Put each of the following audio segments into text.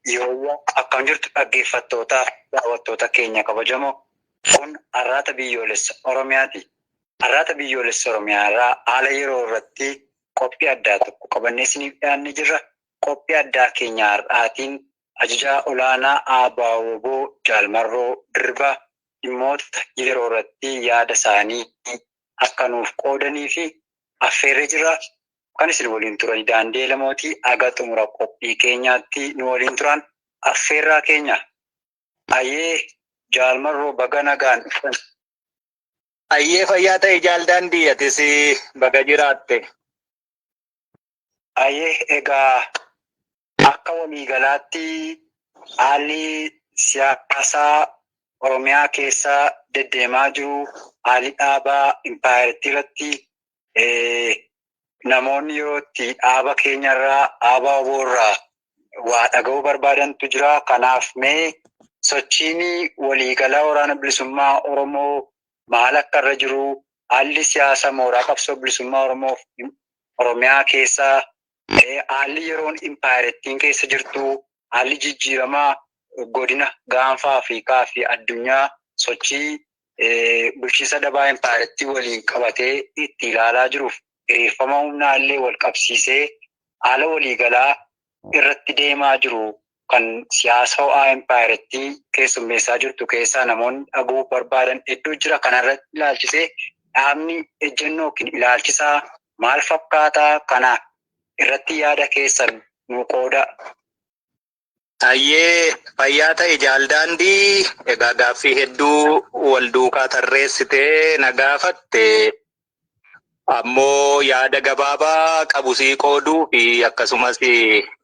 Yoo akkam jirtu dhaggeeffattootaa daawwattoota keenya kabajamoo kun arraata biyyoolessa Oromiyaati. Arraata biyyoolessa Oromiyaa irraa haala yeroo irratti qophii addaa tokko qabannee isiniif dhiyaannee jirra. Qophii addaa keenya har'aatiin ajajaa olaanaa ABO Jaalmarroo Dirribaa dhimmoota yeroo irratti yaada isaanii akka nuuf qoodanii fi affeerree jira. Kan isin waliin turan Daandii Lamootii aga xumura qophii keenyaatti nu waliin turan affeerraa keenya. Ayyee Jaalmarroo baga nagaan dhuftan. Ayyee fayyaa ta'e Jaal Daandii atis baga jiraatte. Ayyee egaa akka waliigalaatti haalli siyaasaa Oromiyaa keessaa deddeemaa jiru haalli dhaabaa impaayiritii irratti namoonni yeroo itti dhaaba keenyarraa ABO irraa waa dhaga'uu barbaadantu jira. Kanaaf mee sochiin waliigalaa waraana bilisummaa Oromoo maal akka irra jiru, haalli siyaasa mooraa qabsoo bilisummaa Oromiyaa keessaa, haalli yeroon impaayiritiin keessa jirtu, haalli jijjiiramaa godina gaanfa Afrikaa fi addunyaa sochii bulchiinsa dabaa impaayiritii waliin qabatee itti ilaalaa jiruuf hiriirfama humnaa illee wal qabsiisee haala waliigalaa irratti deemaa jiru kan siyaasa ho'aa impaayiritii keessummeessaa jirtu keessaa namoonni dhaga'uu barbaadan hedduu jira. Kanarratti ilaalchisee dhaabni ejjennoo yookiin ilaalchisaa maal fakkaataa? Kana irratti yaada keessan nu qooda. Ayyee fayyaa ta'e Jaal Daandii egaa gaaffii hedduu wal duukaa tarreessitee na gaafatte. Ammoo yaada gabaabaa qabu sii qooduu fi akkasumas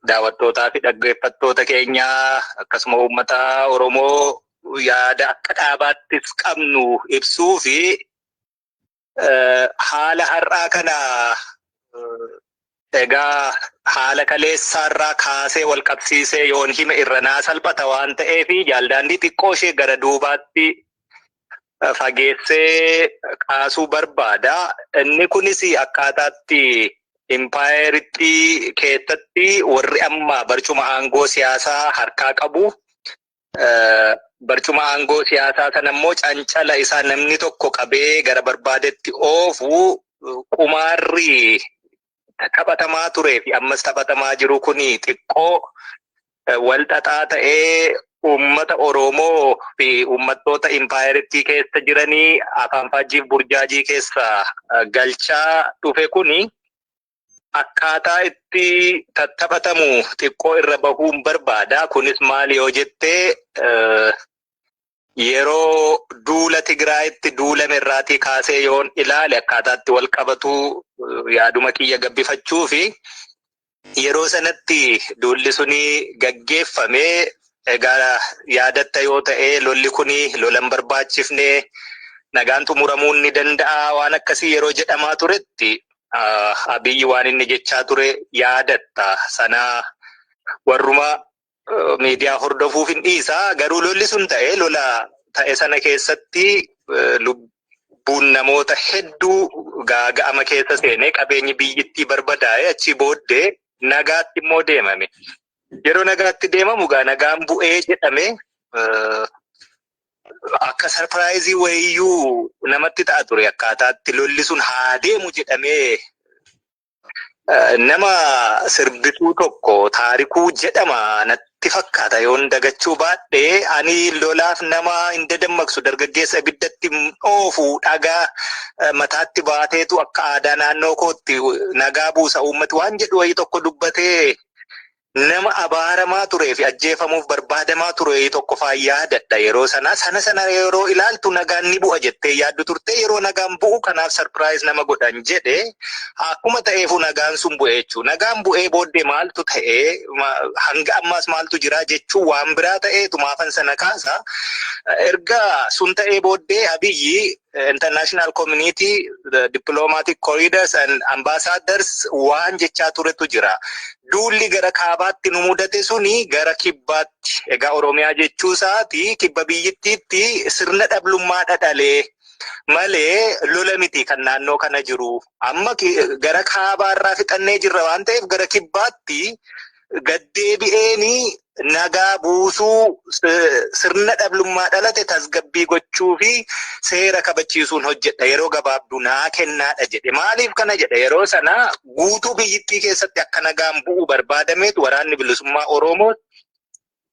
daawwattootaa fi dhaggeeffattoota keenyaa akkasuma uummata Oromoo yaada akka dhaabaattis qabnu ibsuu fi haala har'aa kana egaa haala kaleessaarraa kaasee wal qabsiisee yoon hime irra naa salphata waan ta'eef Jaal Daandii xiqqoo ishee gara duubaatti fageessee kaasuu barbaada. Inni kunis akkaataatti impaayiritii keessatti warri amma barcuma aangoo siyaasaa harkaa qabu. Barcuma aangoo siyaasaa sana immoo cancala isaa namni tokko qabee gara barbaadetti oofu qumaarri taphatamaa turee fi ammas taphatamaa jiru kuni xiqqoo wal xaxaa ta'ee uummata Oromoo fi uummattoota impaayiritii keessa jiranii afaan faajjiif burjaajii keessa galchaa dhufe kuni akkaataa itti taphatamu xiqqoo irra bahuun barbaada. Kunis maali yoo jettee yeroo duula Tigraayitti duulame irraatii kaasee yoon ilaale akkaataatti wal qabatu yaaduma kiyya gabbifachuu fi yeroo sanatti duulli suni gaggeeffamee egaa yaadatta yoo ta'e lolli kuni lolan barbaachifne nagaan xumuramuun ni danda'a waan akkasii yeroo jedhamaa turetti Abiyyi waan inni jechaa ture yaadatta sana warruma miidiyaa hordofuuf hin dhiisa. Garuu lolli sun ta'e lola ta'e sana keessatti lubbuun namoota hedduu gaaga'ama keessa seenee qabeenyi biyyittii barbadaa'e achi booddee nagaatti immoo deemame. Yeroo nagaatti deemamu gaa nagaan bu'ee jedhame akka sarpiraayizii wayiyyuu namatti ta'a ture akkaataatti lolli sun haa deemu jedhamee nama sirbituu tokko Taarikuu jedhama natti fakkaata yoon dagachuu baadhee ani lolaaf nama hin dadammaqsu dargaggeessa ibiddatti oofu dhagaa mataatti baateetu akka aadaa naannoo kootti nagaa buusa uummati waan jedhu wayii tokko dubbatee nama abaaramaa turee fi ajjeefamuuf barbaadamaa ture tokko faa yaadadha yeroo sana yeroo ilaaltu nagaan ni bu'a jettee yaaddu turte yeroo nagaan bu'u kanaaf sarpiraayiz nama godhan jedhe akkuma ta'eefu nagaan sun bu'e jechuu nagaan bu'ee booddee maaltu ta'ee hanga ammaas maaltu jira jechuu waan biraa ta'eetu maafan sana kaasa erga sun ta'ee booddee Abiyyi international community diplomatic corridors and ambassadors waan jechaa turetu jira. Duulli gara kaabaatti nu mudate suni gara kibbaatti egaa Oromiyaa jechuu isaati kibba biyyittiitti sirna dhablummaa dhadhalee malee lola miti kan naannoo kana jiru. Amma gara kaabaarraa fixannee jirra waan ta'eef gara kibbaatti gaddeebi'eeni nagaa buusuu sirna dhablummaa dhalate tasgabbii gochuu fi seera kabachiisuun hojjedha yeroo gabaabduu naa kennaadha jedhe. Maaliif kana jedhe? Yeroo sana guutuu biyyittii keessatti akka nagaan bu'u barbaadameetu waraanni bilisummaa Oromoo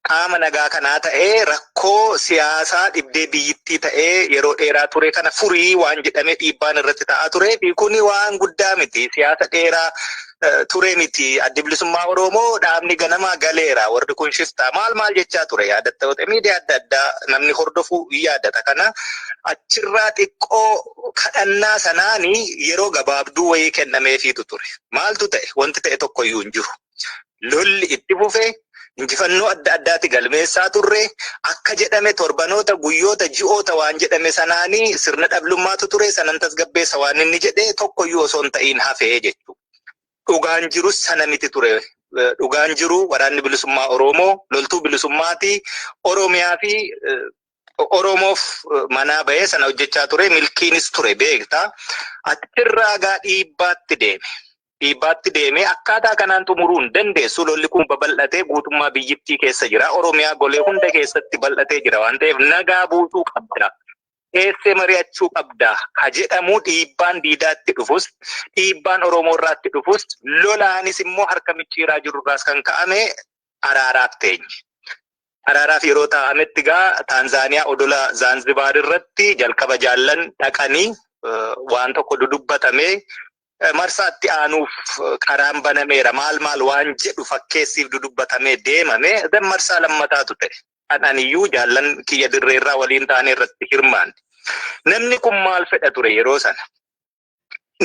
qaama nagaa kanaa ta'ee rakkoo siyaasaa dhibdee biyyittii ta'ee yeroo dheeraa ture kana furii waan jedhame dhiibbaan irratti ta'aa ture fi kuni waan guddaa miti. Siyaasa dheeraa ture miti. Addi bilisummaa Oromoo dhaabni ganamaa galeera. Warri kun shiftaa maal jechaa ture yaadatta yoo ta'e miidiyaa adda addaa namni hordofu yaadata. Kana achirraa xiqqoo kadhannaa sanaanii yeroo gabaabduu wayii kennameefiitu ture. Maaltu ta'e? Wanti ta'e tokkoyyuu hin jiru. Lolli itti fufee injifannoo adda addaati galmeessaa turre akka jedhame torbanoota guyyoota ji'oota waan jedhame sanaanii sirna dhablummaatu ture. Sanan tasgabbeessa waan inni jedhe tokkoyyuu osoo hin ta'iin hafee jechuudha. Dhugaan jirus sana miti ture. Dhugaan jiru waraanni bilisummaa Oromoo loltuu bilisummaati Oromiyaa fi Oromoof manaa bahee sana hojjechaa ture. Milkiinis ture beektaa. Achirraa gaa dhiibbaatti deeme akkaataa kanaan xumuruu hin dandeessu. Lolli kun babal'atee guutummaa biyyittii keessa jira. Oromiyaa golee hunda keessatti bal'atee jira waan ta'eef nagaa buusuu qabda. Eessee mari'achuu qabda. Ha jedhamu dhiibbaan diidaatti dhufus, dhiibbaan Oromoo irraatti dhufus, lolaanis immoo harka micciiraa jirurraas kan ka'ame araaraaf teenye. Araaraaf yeroo taa'ametti gaa Taanzaaniyaa odola Zaanzibaar irratti jalqaba jaallan dhaqanii waan tokko dudubbatamee marsaatti aanuuf karaan banameera maal waan jedhu fakkeessiif dudubbatamee deemame marsaa lammataatu ta'e. Ananiyyuu jaallan kiyya dirreerraa waliin taane irratti hirmaanne. Namni kun maal fedha ture yeroo sana?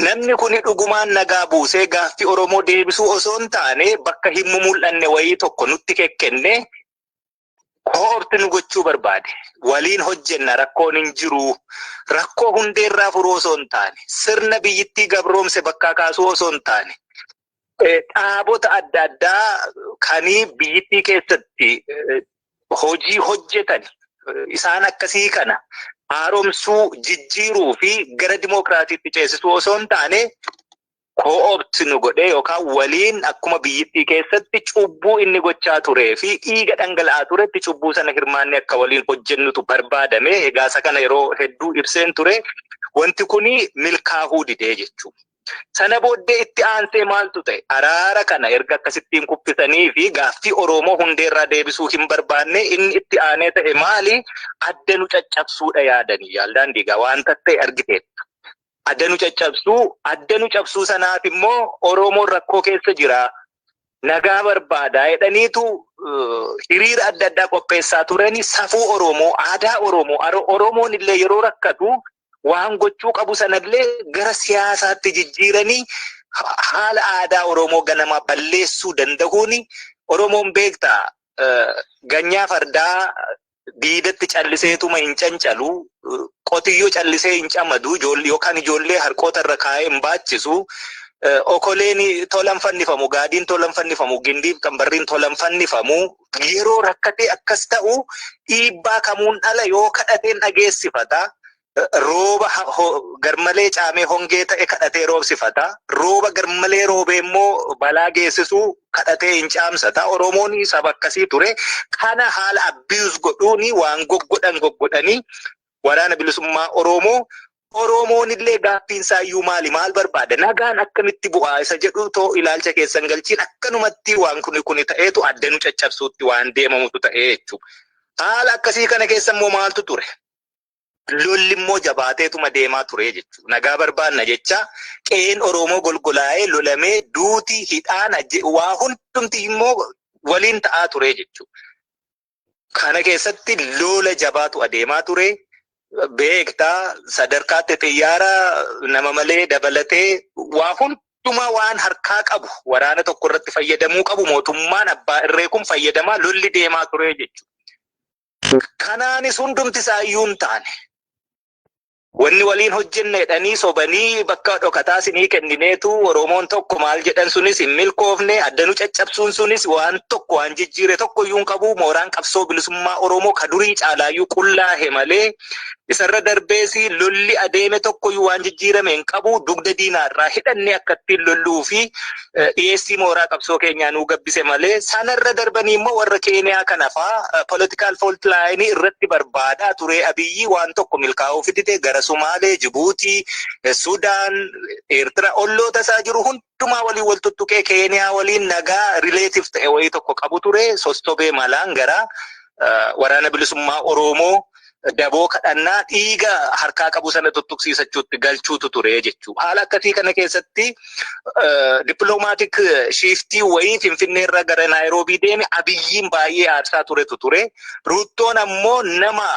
Namni kun dhugumaan nagaa buusee gaaffii Oromoo deebisuu osoo hin taane bakka hin mul'anne wayii tokko nutti kekkenne koorti nu gochuu barbaade. Waliin hojjenna rakkoon hin jiru. Rakkoo hundeerraa furuu osoo hin taane sirna biyyittii gabroomse bakkaa kaasuu osoo hin taane dhaabota adda addaa kanii biyyittii keessatti hojii hojjetan isaan akkasii kana haaromsuu jijjiiruu fi gara dimookiraatiitti ceesisuu osoo hin taane ko'oobti nu godhee yookaan waliin akkuma biyyittii keessatti cubbuu inni gochaa turee fi dhiiga dhangala'aa turetti cubbuu sana hirmaanne akka waliin hojjennutu barbaadame. Egaa isa kana yeroo hedduu ibseen ture. Wanti kuni milkaa'uu didee jechuudha. Sana booddee itti aansee maaltu ta'e? Araara kana erga akkasittiin kuffisanii fi gaaffii Oromoo hundeerraa deebisuu hin barbaanne inni itti aanee ta'e maali? Adda nu caccabsuudha yaadanii yaaldaan diigaa waan ta'e argiteetta. Adda nu cabsuu sanaaf immoo Oromoon rakkoo keessa jira. Nagaa barbaadaa jedhaniitu hiriira adda addaa qopheessaa turani. Safuu Oromoo, aadaa Oromoo, Oromoon illee yeroo rakkatu waan gochuu qabu sanallee gara siyaasaatti jijjiiranii haala aadaa Oromoo ganamaa balleessuu danda'uun Oromoon beektaa ganyaa fardaa diidatti calliseetuma hin cancalu qotiyyoo callisee hin camadu yookaan ijoollee harkoota irra kaa'ee hin baachisu okoleen tolan fannifamu gaadiin tolan fannifamu gindiif qambarriin tolan fannifamu yeroo rakkate akkas ta'u dhiibbaa kamuun dhala yoo kadhateen dhageessifata. Rooba garmalee caamee hongee ta'e kadhatee roobsifata. Rooba garmalee roobee immoo balaa geessisuu kadhatee hin caamsata. Oromoon saba akkasii ture. Kana haala abbius godhuuni waan goggodhanii waraana bilisummaa Oromoo. Oromoon illee gaaffiinsaa iyyuu maal barbaada? Nagaan akkamitti bu'aa isa jedhu too ilaalcha keessan galchiin akkanumatti waan kuni ta'eetu adda nu caccabsuutti waan deemamutu ta'ee jechuudha. Haala akkasii kana keessa immoo maaltu ture? Lolli immoo jabaateetuma deemaa ture jechuudha. Nagaa barbaanna jecha qe'een Oromoo golgolaa'ee lolamee duuti hidhaan waa hundumti immoo waliin ta'aa ture jechuudha. Kana keessatti lola jabaatu adeemaa ture. Beektaa sadarkaatti xiyyaara nama malee dabalatee waa hundumaa waan harkaa qabu waraana tokko irratti fayyadamuu qabu mootummaan abbaa irree kun fayyadamaa lolli deemaa ture jechuudha. Kanaanis hundumti isaa iyyuu hin taane. Wanni waliin hojjenna jedhanii sobanii bakka dhokataa sinii kennineetu Oromoon tokko maal jedhan sunis hin milkoofne adda nu caccabsuun sunis waan tokko waan jijjiire tokko iyyuu hin qabu. Mooraan qabsoo bilisummaa Oromoo ka durii caalaayyuu qullaa malee Isarra darbeesi lolli adeeme tokko waan jijjiirame hin qabu dugda diinaarraa hidhannee akka ittiin lolluu fi dhiyeessii mooraa qabsoo keenyaa nuu gabbise malee sanarra darbanii immoo warra Keeniyaa kana fa'aa political fault line irratti barbaadaa ture Abiyyi waan tokko milkaa'uu fidite gara Sumaalee, Jibuutii, Sudaan, Eertiraa olloota isaa jiru hundumaa waliin wal tuttuqee Keeniyaa waliin nagaa relative ta'e wayii tokko qabu ture sostobee malaan gara waraana bilisummaa Oromoo daboo kadhannaa dhiiga harkaa qabu sana tuttuqsiisachuutti galchuutu ture jechuudha. Haala akkasii kana keessatti dippiloomaatiik shiiftii wayii Finfinneerra gara Naayiroobii deeme Abiyyiin baay'ee aarsaa turetu ture. Ruuttoon ammoo nama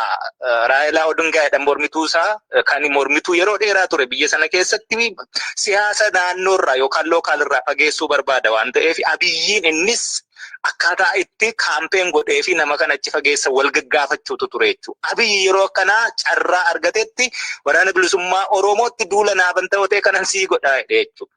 Raayilaa Odingaa jedhamu mormituu isaa kan mormituu yeroo dheeraa ture biyya sana keessatti siyaasa naannoorraa yookaan lookaalirraa fageessuu barbaada waan ta'eef Abiyyiin innis akkaataa itti kaampeen godhee fi nama kana achi fageessa wal gaggaafachuutu ture jechuudha. Abiyyi yeroo akkanaa carraa argatetti waraana bilisummaa Oromootti duula naaban ta'otee kanan sii godhaa jedhee jechuudha.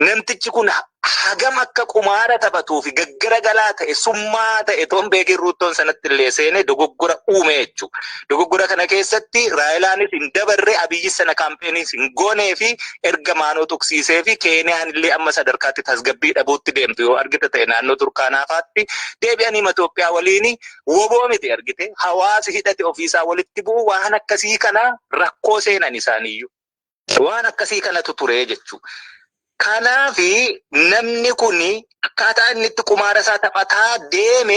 Namtichi kun hagam akka qumaara taphatuu fi gaggaragalaa ta'e summaa ta'e toon beekee ruuttoon sanatti illee seenee dogoggora uume jechuudha. Dogoggora kana keessatti Raayilaanis hin dabarre Abiyyi sana kaampeenis hin goonee fi erga maanoo tuqsiisee fi Keeniyaan illee amma sadarkaatti tasgabbii dhabuutti deemtu yoo argite ta'e naannoo Turkaanaafaatti deebi'anii Itoophiyaa waliin woboo miti argite hawaasi hidhate ofiisaa walitti bu'u waan akkasii kana rakkoo seenan isaaniiyyuu. Waan akkasii kanatu ture jechuudha. Kanaafi namni kuni akkaataa inni itti qumaara isaa taphataa deeme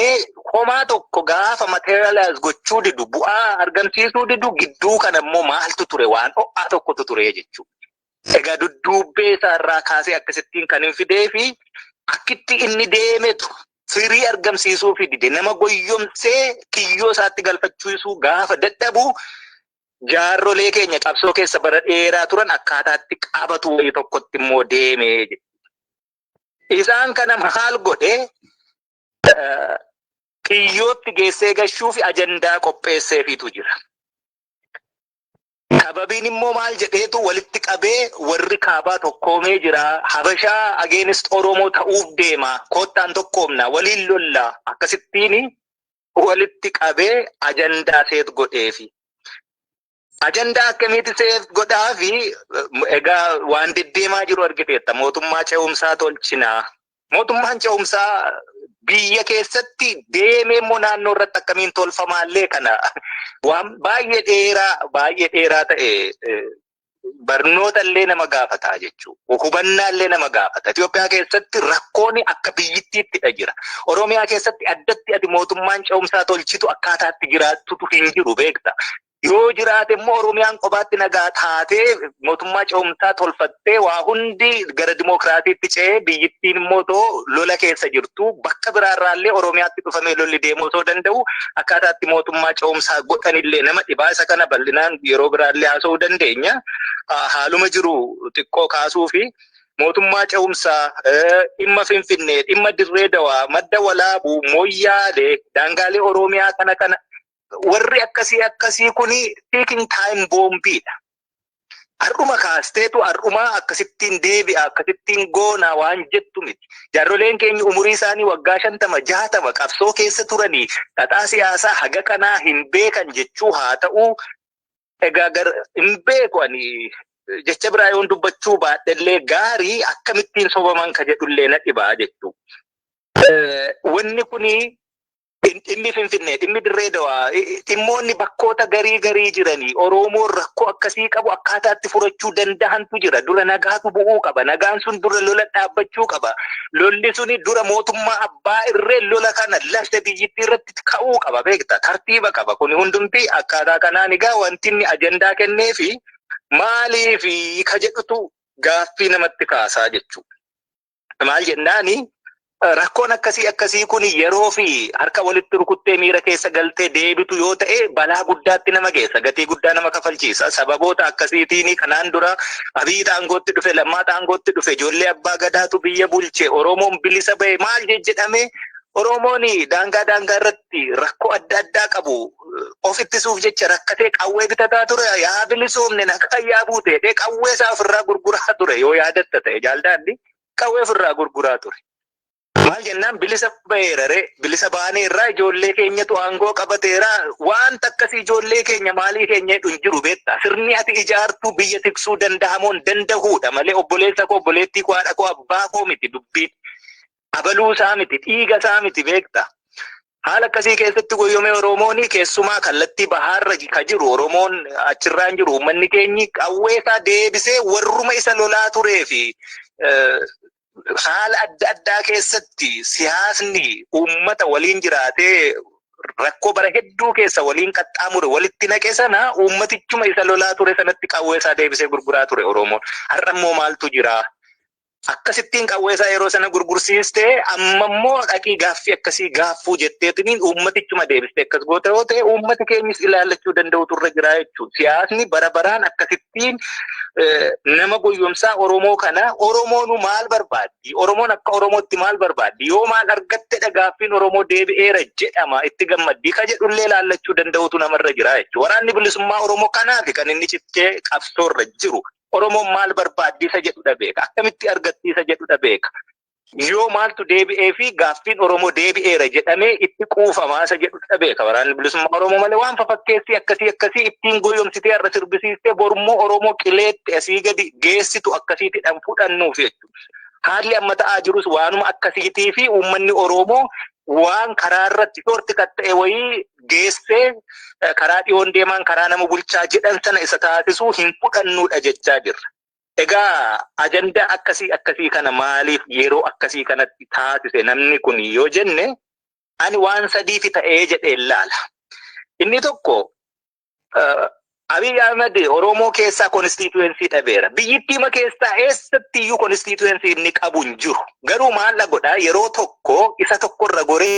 homaa tokko gaafa materialize gochuu didu bu'aa argamsiisuu didu gidduu kana immoo maaltu ture waan ho'aa tokkotu ture jechuudha. Egaa dudduubbee isaarraa kaasee akkasittiin kan hin fidee fi akkitti inni deemetu firii argamsiisuu fi dide nama goyyomsee kiyyoo isaatti galfachiisuu gaafa dadhabu jaarrolee keenya qabsoo keessa bara dheeraa turan akkaataatti qabatu wayii tokkotti immoo deemee. Isaan kana maal godhe kiyyootti geessee gashuu fi ajandaa qopheesseefiitu jira. Sababiin immoo maal jedheetu walitti qabee warri kaabaa tokkoomee jira. Habashaa against Oromoo ta'uuf deema. Koottaan tokkoomna waliin lolla akkasittiin walitti qabee ajandaa seet godheefi. Ajandaa akkamitti seet godhaa fi egaa waan deddeemaa jiru argiteetta mootummaa ce'umsaa tolchinaa. Mootummaan ce'umsaa biyya keessatti deemee immoo naannoo irratti akkamiin tolfamaallee kana waan baay'ee dheeraa ta'e barnoota illee nama gaafataa jechuudha. Hubannaa illee nama gaafata. Itoophiyaa keessatti rakkoon akka biyyittiittidha jira. Oromiyaa keessatti addatti ati mootummaan ce'umsaa tolchitu akkaataatti jiraattutu hin jiru beekta. Yoo jiraate immoo Oromiyaan qobaatti nagaa taatee mootummaa ce'umsaa tolfattee waa hundi gara dimookiraatiitti ce'ee biyyittiin immoo lola keessa jirtu bakka biraarraallee Oromiyaatti dhufamee lolli deemuu osoo danda'u akkaataatti mootummaa ce'umsaa godhanillee nama dhibaa isa kana bal'inaan yeroo biraallee haasa'uu dandeenya. Haaluma jiru xiqqoo kaasuu fi mootummaa ce'umsaa dhimma Finfinnee, dhimma Dirree Dawaa, Madda Walaabuu, Moyyaalee, daangaalee Oromiyaa kana warri akkasii kuni taking time boombiidha. Har'uma kaasteetu har'uma akkasittiin deebi'a akkasittiin goona waan jettu miti. Jaarroleen keenya umurii isaanii waggaa 50-60 qabsoo keessa turanii xaxaa siyaasaa haga kanaa hin beekan jechuu haa ta'u egaa hin beeku ani jecha biraa yoon dubbachuu baadhellee gaarii akkamittiin sobaman ka jedhullee na dhibaa jechuu. Wanni kuni dhimmi Finfinnee, dhimmi Dirree Dawaa, dhimmoonni bakkoota garii jiranii Oromoon rakkoo akkasii qabu akkaataatti furachuu danda'antu jira. Dura nagaatu bu'uu qaba. Nagaan sun dura lola dhaabbachuu qaba. Lolli suni dura mootummaa abbaa irree lola kana lafte biyyittii irratti ka'uu qaba beekta. Tartiiba qaba. Kuni hundumti akkaataa kanaan egaa wanti inni ajandaa kennee fi maaliif ka jedhutu gaaffii namatti kaasaa jechuudha. Maal jennaani? Rakkoon akkasii kun yeroo fi harka walitti rukuttee miira keessa galtee deebitu yoo ta'e balaa guddaatti nama geessa. Gatii guddaa nama kafalchiisa. Sababoota akkasiitiin kanaan dura Abiyyi aangootti dhufe, Lammaa aangootti dhufe, ijoollee abbaa gadaatu biyya bulche, Oromoon bilisa bahe maal jedhame Oromoon daangaa irratti rakkoo adda addaa qabu. Of ittisuuf jecha rakkatee qawwee bitataa ture. Yaa bilisoomne nagaa yaa buute qawwee isaa ofirraa gurguraa ture yoo yaadatta ta'e jaalladhi qawwee ofirraa gurguraa ture. Maal jennaan bilisa baheerare bilisa baanee irraa ijoollee keenyatu aangoo qabateera waan takkasii ijoollee keenya maalii keenya hin jiru beektaa sirni ati ijaartuu biyya tiksuu danda'amoon danda'uudha malee obboleessa koo obboleettii koo haadha koo abbaa koo miti dubbiin abaluu isaa miti dhiiga isaa miti beektaa. Haala akkasii keessatti goyyomee Oromoon keessumaa kallattii bahaarra ka jiru Oromoon achirraan jiru uummanni keenyi qawwee isaa deebisee warruma isa lolaa turee fi haala adda addaa keessatti siyaasni uummata waliin jiraatee rakkoo bara hedduu keessa waliin qaxxaamure walitti naqe sana uummatichuma isa lolaa ture sanatti qawwee isaa deebisee gurguraa ture Oromoon. Har'a immoo maaltu jira? Akkasittiin qawwee isaa yeroo sana gurgursiistee amma immoo dhaqii gaaffii akkasii gaaffuu jetteetiniin uummatichuma deebistee akkas goota yoo ta'e uummati keenyis ilaallachuu danda'utu irra jira jechuudha. Siyaasni bara baraan akkasittiin nama goyyomsaa Oromoo kana Oromoonu maal barbaaddi? Oromoon akka Oromootti maal barbaaddi? Yoo maal argattedha gaaffiin Oromoo deebi'eera jedhama itti gammaddii ka jedhullee ilaallachuu danda'utu namarra jira jechuudha. Waraanni bilisummaa Oromoo kanaati kan inni cichee qabsoorra jiru. Oromoon maal barbaaddi isa jedhudha beeka. Akkamitti argatti isa jedhudha beeka. Yoo maaltu deebi'ee fi gaaffiin Oromoo deebi'eera jedhamee itti quufamaa isa jedhudha beeka. Waraanni bilisummaa Oromoo malee waan fafakkeessii akkasii ittiin goyyomsitee irra sirbisiistee borummoo Oromoo qileetti asii gadi geessitu akkasiitidhaan fudhannuuf jechuudha. Haalli amma ta'aa jirus waanuma akkasiitii fi uummanni Oromoo waan karaa irratti shorti ta'e wayii geessee karaa dhiyoon deemaan karaa nama bulchaa jedhan sana isa taasisuu hin fudhannuudha jechaa jirra. Egaa ajandaa akkasii kana maaliif yeroo akkasii kanatti taasise namni kun yoo jenne ani waan sadiifi ta'ee jedhee ilaala. Inni tokko Abiy Ahmed Oromoo keessaa konstituensii dhabeera. Biyyittiima keessaa eessatti iyyuu konstituensii inni qabu hin jiru. Garuu maal godhaa yeroo tokko isa tokkorra goree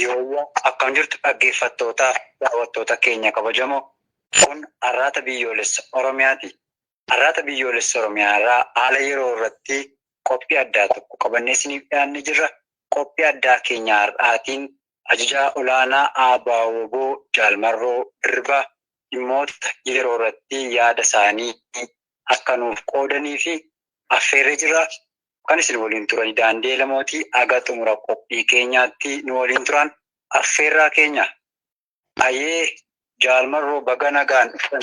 Yoo akkam jirtu dhaggeeffattoota daawwattoota keenya kabajamoo kun arraata biyyoolessa Oromiyaati. Arraata biyyoolessa Oromiyaa irraa haala yeroo irratti qophii addaa tokko qabannee isiniif dhiyaannee jirra. Qophii addaa keenya har'aatiin ajajaa olaanaa ABO Jaalmarroo Dirribaa dhimmoota yeroo irratti yaada isaanii akka nuuf qoodanii fi affeerree jirra. Kan isin waliin turan Daandii Lamootii aga xumura qophii keenyaatti nu waliin turan affeerraa keenya. Ayyee Jaalmarroo baga nagaan dhuftan.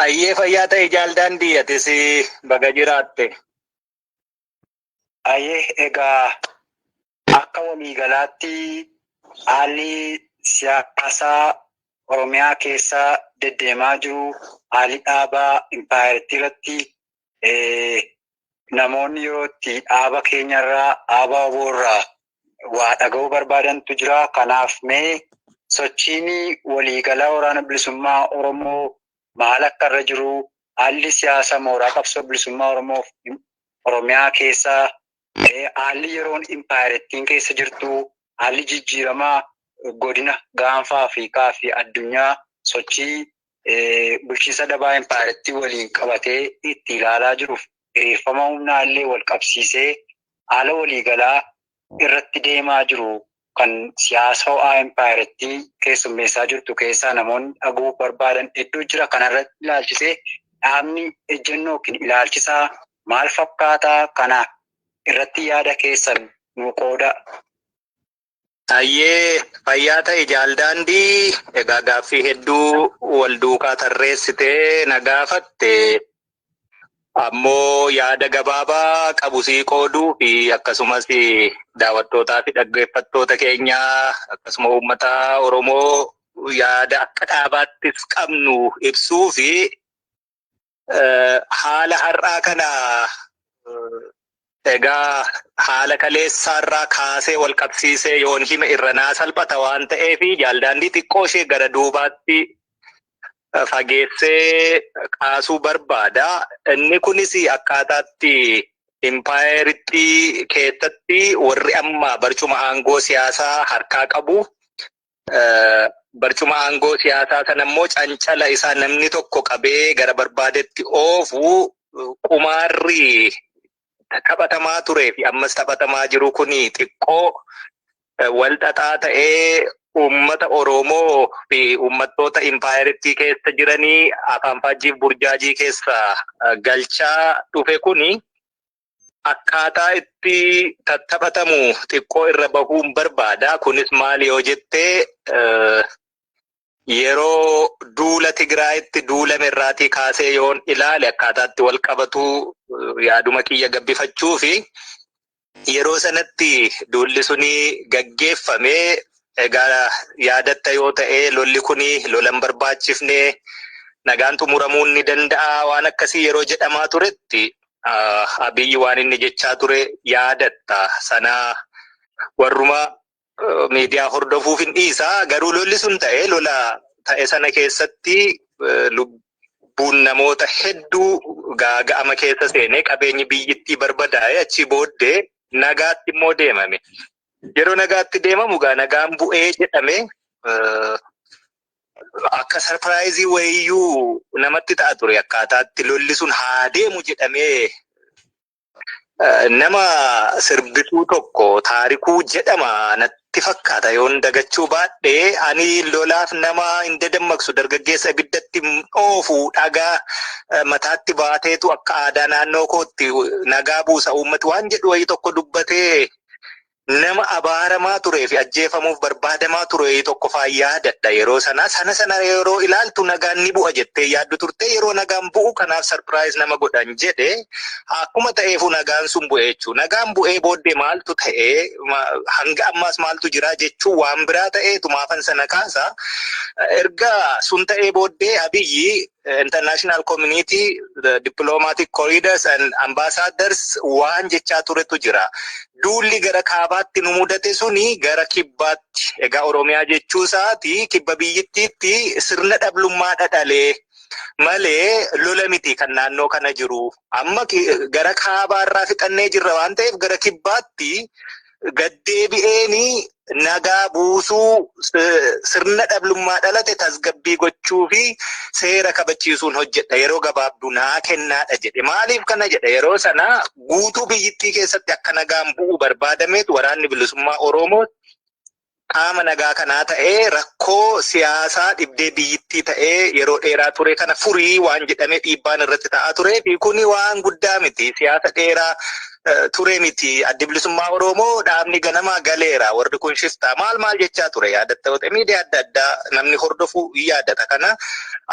Ayyee fayyaa ta'e Jaal Daandii atis baga jiraatte. Ayyee egaa akka waliigalaatti haalli siyaasaa Oromiyaa keessa deddeemaa jiru haalli dhaabaa impaayirtii irratti namoonni yeroo itti dhaaba keenyarraa dhaaba ABO'rraa waa dhaga'uu barbaadantu jira. Kanaaf mee sochiin waliigalaa waraana bilisummaa Oromoo maal akka irra jiru, haalli siyaasa mooraa qabsoo bilisummaa Oromoof Oromiyaa keessaa, haalli yeroon impaayirtiin keessa jirtu, haalli jijjiiramaa godina gaanfa Afrikaa fi addunyaa sochii bulchiinsa dabaa impaayirtii waliin qabatee itti ilaalaa jiruuf hiriirfama humnaa illee wal qabsiisee haala waliigalaa irratti deemaa jiru kan siyaasa ho'aa impaayirtii keessummeessaa jirtu keessaa namoonni dhaga'uu barbaadan hedduu jira. Kanarratti ilaalchisee dhaabni ejjennoo ilaalchisaa maal fakkaataa? Kana irratti yaada keessan nu qooda. Ayyee fayyaa ta'e Jaal Daandii, egaa gaaffii hedduu wal duukaa tarreessitee na gaafatte. Ammoo yaada gabaabaa qabu sii qooduu fi akkasumas daawwattootaa fi dhaggeeffattoota keenyaa akkasuma uummata Oromoo yaada akka dhaabaattis qabnu ibsuu fi haala har'aa kana egaa haala kaleessaarraa kaasee wal qabsiisee yoon hime irra naa salphata waan ta'eef Jaal Daandii xiqqoo ishee gara duubaatti fageessee kaasuu barbaada. Inni kunis akkaataatti impaayiritti keessatti warri amma barcuma aangoo siyaasaa harkaa qabu. Barcuma aangoo siyaasaa sana immoo cancala isaa namni tokko qabee gara barbaadetti oofu qumaarri taphatamaa turee fi ammas taphatamaa jiru kuni xiqqoo wal xaxaa ta'ee uummata Oromoo fi uummattoota impaayiritti keessa jiranii afaan faajjiif burjaajii keessa galchaa dhufe kuni akkaataa itti taphatamu xiqqoo irra bahuun barbaada. Kunis maali yoo jettee yeroo duula Tigraayitti duulame irraatii kaasee yoon ilaale akkaataatti wal qabatu yaaduma kiyya gabbifachuu fi yeroo sanatti duulli suni gaggeeffamee egaa yaadatta yoo ta'e lolli kuni lolan barbaachifne nagaan xumuramuun ni danda'a waan akkasii yeroo jedhamaa turetti Abiyyi waan inni jechaa ture yaadatta. Sana warruma miidiyaa hordofuuf hin dhiisa. Garuu lolli sun ta'e lola ta'e sana keessatti lubbuun namoota hedduu gaaga'ama keessa seenee qabeenyi biyyittii barbadaa'e achi booddee nagaatti immoo deemame. Yeroo nagaatti deemamu gaa nagaan bu'ee jedhame akka sarpiraayizii wayiyyuu namatti ta'a ture akkaataatti lolli sun haa deemu jedhamee nama sirbisuu tokko Taarikuu jedhama natti fakkaata yoon dagachuu baadhee ani lolaaf nama hin dadammaqsu dargaggeessa ibiddatti oofu dhagaa mataatti baateetu akka aadaa naannoo kootti nagaa buusa uummati waan jedhu wayii tokko dubbatee nama abaaramaa turee fi ajjeefamuuf barbaadamaa ture tokko faa yaadadha. Yeroo sana yeroo ilaaltu nagaan ni bu'a jettee yaaddu turte. Yeroo nagaan bu'u kanaaf sarpiraayiz nama godhan jedhe akkuma ta'eefu nagaan sun bu'e jechuudha. Nagaan bu'ee booddee maaltu ta'ee hanga ammaas maaltu jira jechuun waan biraa ta'eetu maafan sana kaasa. Erga sun ta'ee booddee Abiyyi international community, the diplomatic corridors and ambassadors waan jechaa turetu jira. Duulli gara kaabaatti nu mudate suni gara kibbaatti. Egaa Oromiyaa jechuu isaati kibba biyyittiitti sirna dhablummaa dhadhalee malee lola miti kan naannoo kana jiru. Amma gara kaabaarraa fixannee jirra waan ta'eef gara kibbaatti gaddeebi'eeni nagaa buusuu sirna dhablummaa dhalate tasgabbii gochuu fi seera kabachiisuun hojjedha yeroo gabaabduu naa kennaadha jedhe. Maaliif kana jedha? Yeroo sana guutuu biyyittii keessatti akka nagaan bu'u barbaadameetu waraanni bilisummaa Oromoo qaama nagaa kanaa ta'ee rakkoo siyaasaa dhibdee biyyittii ta'ee yeroo dheeraa ture kana furii waan jedhame dhiibbaan irratti ta'aa ture fi kuni waan guddaa miti. Siyaasa dheeraa ture miti. Addi bilisummaa Oromoo dhaabni ganamaa galeera. Warri kun shiftaa maal jechaa ture yaadatta miidiyaa adda addaa namni hordofu yaadata kana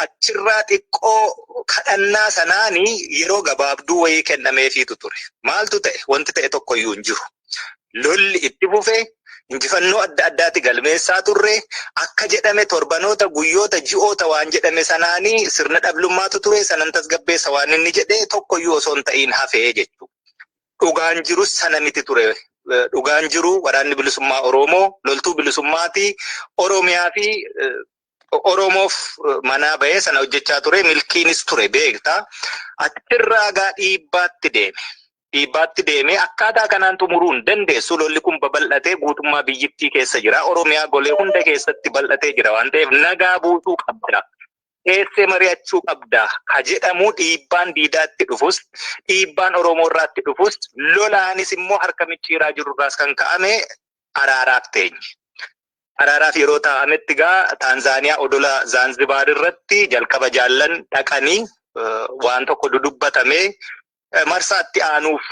achirraa xiqqoo kadhannaa sanaani yeroo gabaabduu wayii kennameefiitu ture. Maaltu ta'e? Wanti ta'e tokkoyyuu hin jiru. Lolli itti fufee injifannoo adda addaati galmeessaa turre akka jedhame torbanoota guyyoota ji'oota waan jedhame sanaanii sirna dhablummaatu ture sanan tasgabbeessa waan inni jedhe tokkoyyuu osoo hin ta'iin hafee jechuudha. Dhugaan jirus sana miti ture. Dhugaan jiru waraanni bilisummaa Oromoo loltuu bilisummaati Oromiyaa fi Oromoof manaa bahee sana hojjechaa ture milkiinis ture beektaa. Achirraa gaa dhiibbaatti deeme akkaataa kanaan xumuruun dandeessu. Lolli kun babal'atee guutummaa biyyittii keessa jira. Oromiyaa golee hunda keessatti bal'atee jira waan ta'eef nagaa buusuu qabda. Eessee mari'achuu qabda. Ka jedhamu dhiibbaan diidaatti dhufus, dhiibbaan Oromoo irraatti dhufus, lolaanis immoo harka micciiraa jirurraas kan ka'ame araaraaf teenye. Araaraaf yeroo taa'ametti gaa Taanzaaniyaa odola Zaanzibaar irratti jalqaba jaallan dhaqanii waan tokko dudubbatamee marsaatti aanuuf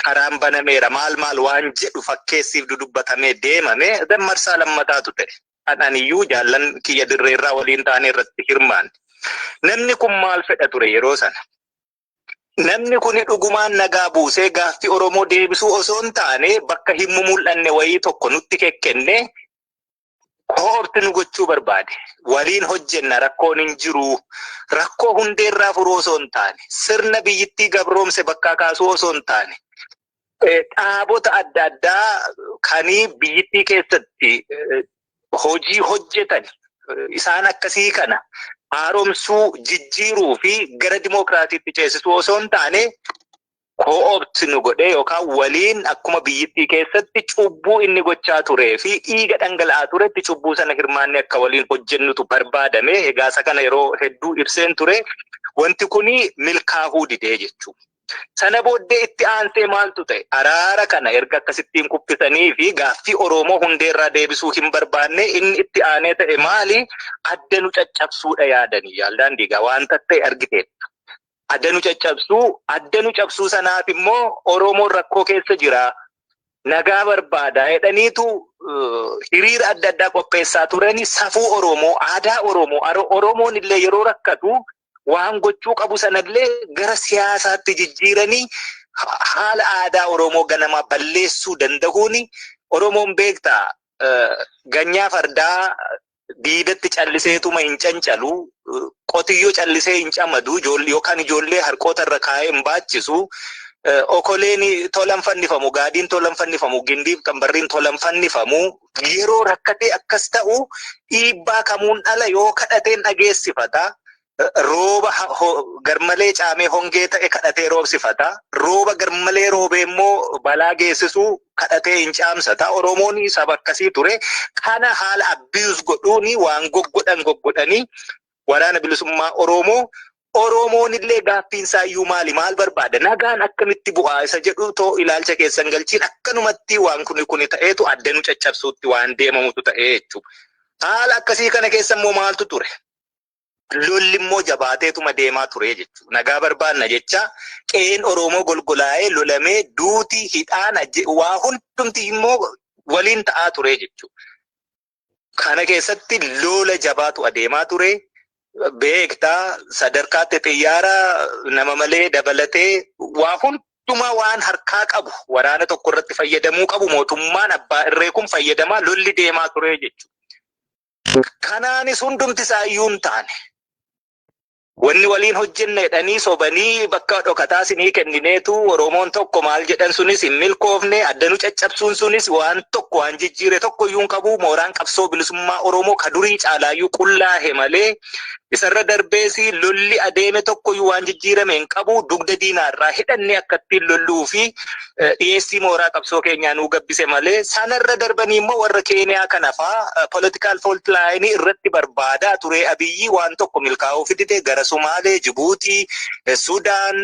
karaan banameera maal waan jedhu fakkeessiif dudubbatamee deemame marsaa lammataatu ta'e. Ananiyyuu jaallan kiyya dirreerraa waliin taanee irratti hirmaanne. Namni kun maal fedha ture yeroo sana? Namni kun dhugumaan nagaa buusee gaaffii Oromoo deebisuu osoo hin taane bakka hin mul'anne wayii tokko nutti kekkenne koorti nu gochuu barbaade. Waliin hojjenna rakkoon hin jiru. Rakkoo hundeerraa furuu osoo hin taane sirna biyyittii gabroomse bakkaa kaasuu osoo hin taane dhaabota adda addaa kanii biyyittii keessatti hojii hojjetan isaan akkasii kana haaromsuu jijjiiruu fi gara dimookiraatiitti ceesisuu osoo hin taane ko'oobti nu godhee yookaan waliin akkuma biyyittii keessatti cubbuu inni gochaa turee fi dhiiga dhangala'aa turetti cubbuu sana hirmaannee akka waliin hojjennutu barbaadame. Egaa isa kana yeroo hedduu ibseen ture. Wanti kuni milkaa'uu didee jechuudha. Sana booddee itti aansee maaltu ta'e? Araara kana erga akkasittiin kuffisanii fi gaaffii Oromoo hundeerraa deebisuu hin barbaanne inni itti aanee ta'e maali? Adda nu caccabsuudha yaadanii yaaldaan diigaa wanta ta'e argiteetta. Adda nu cabsuu sanaaf immoo Oromoon rakkoo keessa jira. Nagaa barbaada jedhaniitu hiriira adda addaa qopheessaa turani. Safuu Oromoo, aadaa Oromoo, Oromoon illee yeroo rakkatu waan gochuu qabu sanallee gara siyaasaatti jijjiiranii haala aadaa Oromoo ganamaa balleessuu danda'uuni. Oromoon beektaa ganyaa fardaa diidatti calliseetuma hin cancalu. Qotiyyoo callisee hin camadu yookaan ijoollee harkoota irra kaa'ee hin baachisu. Okoleen tolan fannifamu, gaadiin tolan fannifamu, gindiif qambarriin tolan fannifamu. Yeroo rakkatee akkas ta'u dhiibbaa kamuun ala yoo kadhateen dhageessifata. Rooba garmalee caamee hongee ta'e kadhatee roobsifata. Rooba garmalee roobee immoo balaa geessisuu kadhatee hin caamsata. Oromoon saba akkasii ture. Kana haala abiyuus godhuuni waan goggodhanii waraana bilisummaa Oromoon illee gaaffiinsaa iyyuu maal barbaada? Nagaan akkamitti bu'aa isa jedhu too ilaalcha keessan galchiin akkanumatti waan kuni ta'eetu adda nu caccabsuutti waan deemamutu ta'ee jechuudha. Haala akkasii kana keessa immoo maaltu ture? Lolli immoo jabaateetuma deemaa ture jechuudha. Nagaa barbaanna jecha qe'een Oromoo golgolaa'ee lolamee duuti hidhaan waa hundumti immoo waliin ta'aa ture jechuudha. Kana keessatti lola jabaatu adeemaa ture. Beektaa sadarkaatti xiyyaara nama malee dabalatee waa hundumaa waan harkaa qabu waraana tokko irratti fayyadamuu qabu mootummaan abbaa irree kun fayyadamaa lolli deemaa ture jechuudha. Kanaanis hundumti isaa iyyuu hin taane wanni waliin hojjennedhanii sobanii bakka dhokataa sinii kennineetu Oromoon tokko maal jedhan sunis hin milkoofne addanu caccabsuun sunis waan tokko waan jijjiire tokko iyyuu hin qabu mooraan qabsoo bilisummaa Oromoo ka durii caalaayyuu qullaa'e malee isarra darbeesi lolli adeeme tokko iyyuu waan jijjiirame hin qabu dugda diinaarraa hidhannee akkattiin lolluu fi dhiyeessii mooraa qabsoo keenyaa nuu gabbise malee sanarra darbanii immoo warra Keeniyaa kanafaa political fault line irratti barbaadaa ture Abiyyi waan tokko milkaa'uu fidite gara Somaalee, Jibuutii, Sudaan,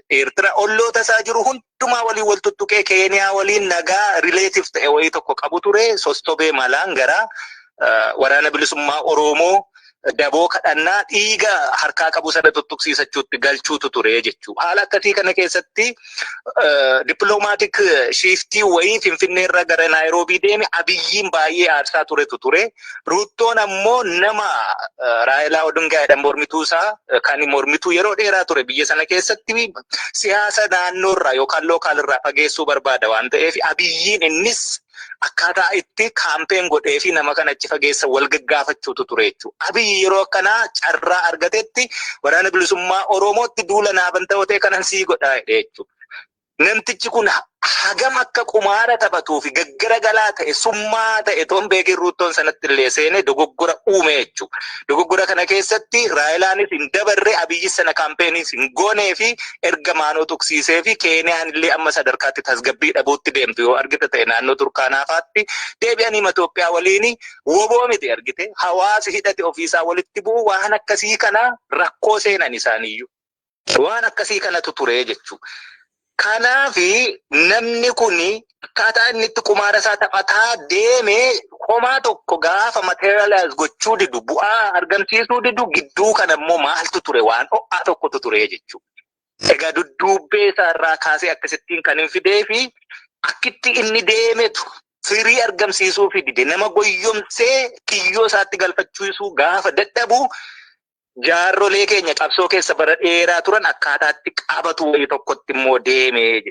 Eertiraa olloota isaa jiru hundumaa waliin wal tuttuqee Keeniyaa waliin nagaa relative ta'e wayii tokko qabu ture sostobee malaan gara waraana bilisummaa Oromoo daboo kadhannaa dhiiga harkaa qabu sana tuttuqsiisachuutti galchuutu ture jechuudha. Haala akkasii kana keessatti dippiloomaatiik shiiftii wayii Finfinneerra gara Naayiroobii deeme Abiyyiin baay'ee aarsaa turetu ture. Ruuttoon ammoo nama Raayilaa Odingaa jedhamu mormituusaa kan mormituu yeroo dheeraa ture biyya sana keessatti siyaasa naannoorraa yookaan lookaalirraa fageessuu barbaada waan ta'eef Abiyyiin innis akkaataa itti kaampeen godhee fi nama kana achi fageessa wal gaggaafachuutu ture jechuudha. Abiyyi yeroo akkanaa carraa argatetti waraana bilisummaa Oromootti duula naaban ta'otee kanan sii godhaa jechuudha. Namtichi kun hagam akka qumaara taphatuu fi gaggaragalaa ta'e summaa ta'e toon beekin ruuttoon sanatti illee seenee dogoggora uume jechuudha. Dogoggora kana keessatti Raayilaanis hin dabarre Abiyyi sana kaampeenis hin goonee fi erga maanoo tuqsiisee fi Keeniyaan illee amma sadarkaatti tasgabbii dhabuutti deemtu yoo argite ta'e naannoo Turkaanaafaatti deebi'anii Itoophiyaa waliin woboo miti argite hawaasi hidhate ofiisaa walitti bu'u waan akkasii kana rakkoo seenan isaaniiyyuu. Waan akkasii kanatu ture jechuudha. Kanaafi namni kuni akkaataa inni itti qumaara isaa taphataa deeme homaa tokko gaafa materialize gochuu didu bu'aa argamsiisuu didu gidduu kana immoo maaltu ture waan ho'aa tokkotu ture jechuudha. Egaa dudduubbee isaarraa kaasee akkasittiin kan hin fidee fi akkitti inni deemetu firii argamsiisuu fi dide nama goyyomsee kiyyoo isaatti galfachiisuu gaafa dadhabu jaarrolee keenya qabsoo keessa bara dheeraa turan akkaataatti qabatu wayii tokkotti immoo deemee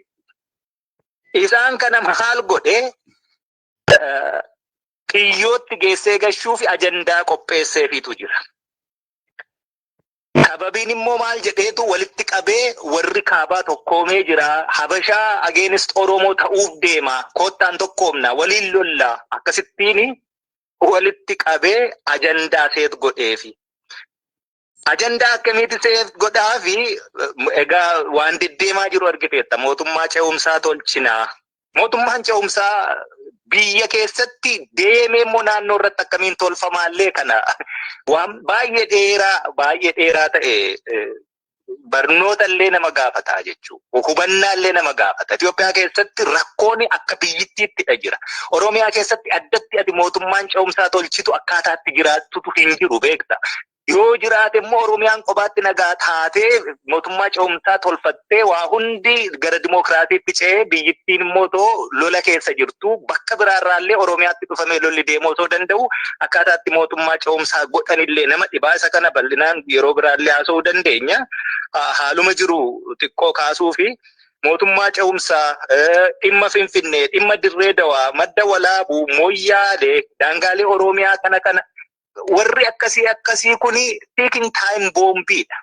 isaan kana maal godhe kiyyootti geessee gashuu fi ajandaa qopheesseefiitu jira. Sababiin immoo maal jedheetu walitti qabee warri kaabaa tokkoomee jira Habashaa against Oromoo ta'uuf deema koottaan tokkoomna waliin lollaa akkasittiin walitti qabee ajandaa seet godheefi. Ajandaa akkamitti seet godhaa fi egaa waan deddeemaa jiru argiteetta mootummaa ce'umsaa tolchinaa. Mootummaan ce'umsaa biyya keessatti deemee immoo naannoo irratti akkamiin tolfamaallee kana waan baay'ee dheeraa ta'e barnoota illee nama gaafataa jechuudha. Hubannaa illee nama gaafata. Itoophiyaa keessatti rakkoon akka biyyittiittidha jira. Oromiyaa keessatti addatti ati mootummaan ce'umsaa tolchitu akkaataatti jiraattutu hin jiru beekta. Yoo jiraate immoo Oromiyaan qobaatti nagaa taatee mootummaa ce'umsaa tolfattee waa hundi gara dimookiraatiitti ce'ee biyyittiin immoo too lola keessa jirtu bakka biraarraallee Oromiyaatti dhufamee lolli deemuu osoo danda'u akkaataatti mootummaa ce'umsaa godhanillee nama dhibaa isa kana bal'inaan yeroo biraallee haasa'uu dandeenya. Haaluma jiru xiqqoo kaasuu fi mootummaa ce'umsaa dhimma Finfinnee, dhimma Dirree Dawaa, madda walaabuu, Moyyaalee, daangaalee Oromiyaa kana warri akkasii kuni taking time boombiidha.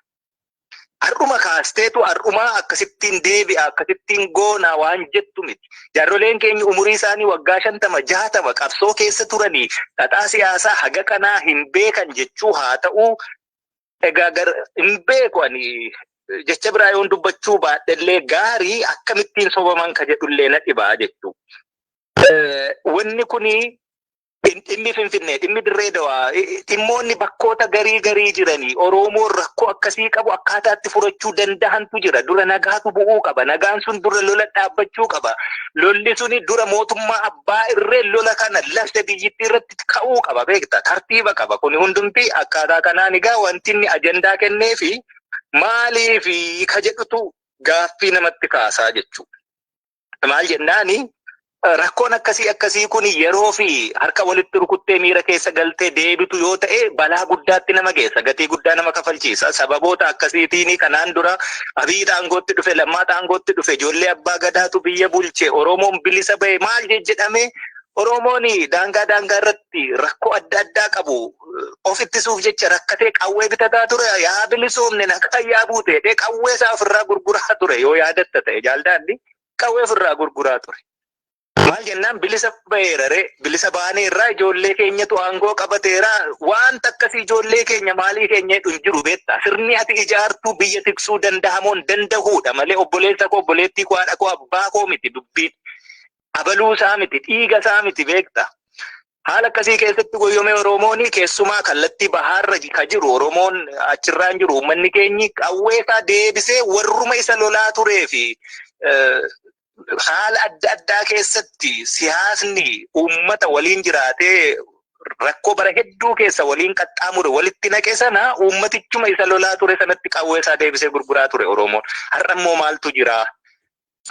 Har'uma kaasteetu har'uma akkasittiin deebi'a akkasittiin goona waan jettu miti. Jaarroleen keenya umurii isaanii waggaa 50-60 qabsoo keessa turanii xaxaa siyaasaa haga kanaa hin beekan jechuu haa ta'u egaa hin beeku ani jecha biraa yoon dubbachuu baadhellee gaarii akkamittiin sobaman ka jedhullee na dhibaa jechuu. Wanni kuni dhimmi Finfinnee, dhimmi Dirree Dawaa, dhimmoonni bakkoota garii jiranii Oromoon rakkoo akkasii qabu akkaataatti furachuu danda'antu jira. Dura nagaatu bu'uu qaba. Nagaan sun dura lola dhaabbachuu qaba. Lolli suni dura mootummaa abbaa irree lola kana lafte biyyittii irratti ka'uu qaba beekta. Tartiiba qaba. Kuni hundumti akkaataa kanaan egaa wanti inni ajandaa kennee fi maaliifi ka jedhutu gaaffii namatti kaasaa jechuudha. Maal jennaani? Rakkoon akkasii kun yeroo fi harka walitti rukuttee miira keessa galtee deebitu yoo ta'e balaa guddaatti nama geessa gatii guddaa nama kafalchiisa sababoota akkasiitiin kanaan dura Abiy aangootti dhufe Lammaa aangootti dhufe ijoollee abbaa gadaatu biyya bulche Oromoon bilisa ba'e maal jedhame Oromoon daangaa irratti rakkoo adda addaa qabu of ittisuuf jecha rakkatee qawwee bitataa ture. Yaa bilisoomne nakayyaa buute qawwee isaa ofirraa gurguraa ture yoo yaadatta ta'e jaalladhi qawwee ofirraa gurguraa ture. Maal jennaan bilisa baheerare bilisa baanee irraa ijoollee keenyatu aangoo qabateera waan akkasii ijoollee keenya maalii keenya hin jiru beektaa sirni ati ijaartuu biyya tiksuu danda'amoon danda'uudha malee obboleessa koo obboleettii koo haadha koo abbaa koo miti dubbiin. Abaluu isaa miti dhiiga isaa miti beekta. Haala akkasii keessatti goyyomee Oromoon keessumaa kallattii bahaarra ka jiru Oromoon achirraan jiru uummanni keenyi qawwee isaa deebisee warruma isa lolaa turee fi haala adda addaa keessatti siyaasni uummata waliin jiraatee rakkoo bara hedduu keessa waliin qaxxaamure walitti naqe sana uummatichuma isa lolaa ture sanatti qawwee isaa deebisee gurguraa ture Oromoon. Har'a immoo maaltu jira?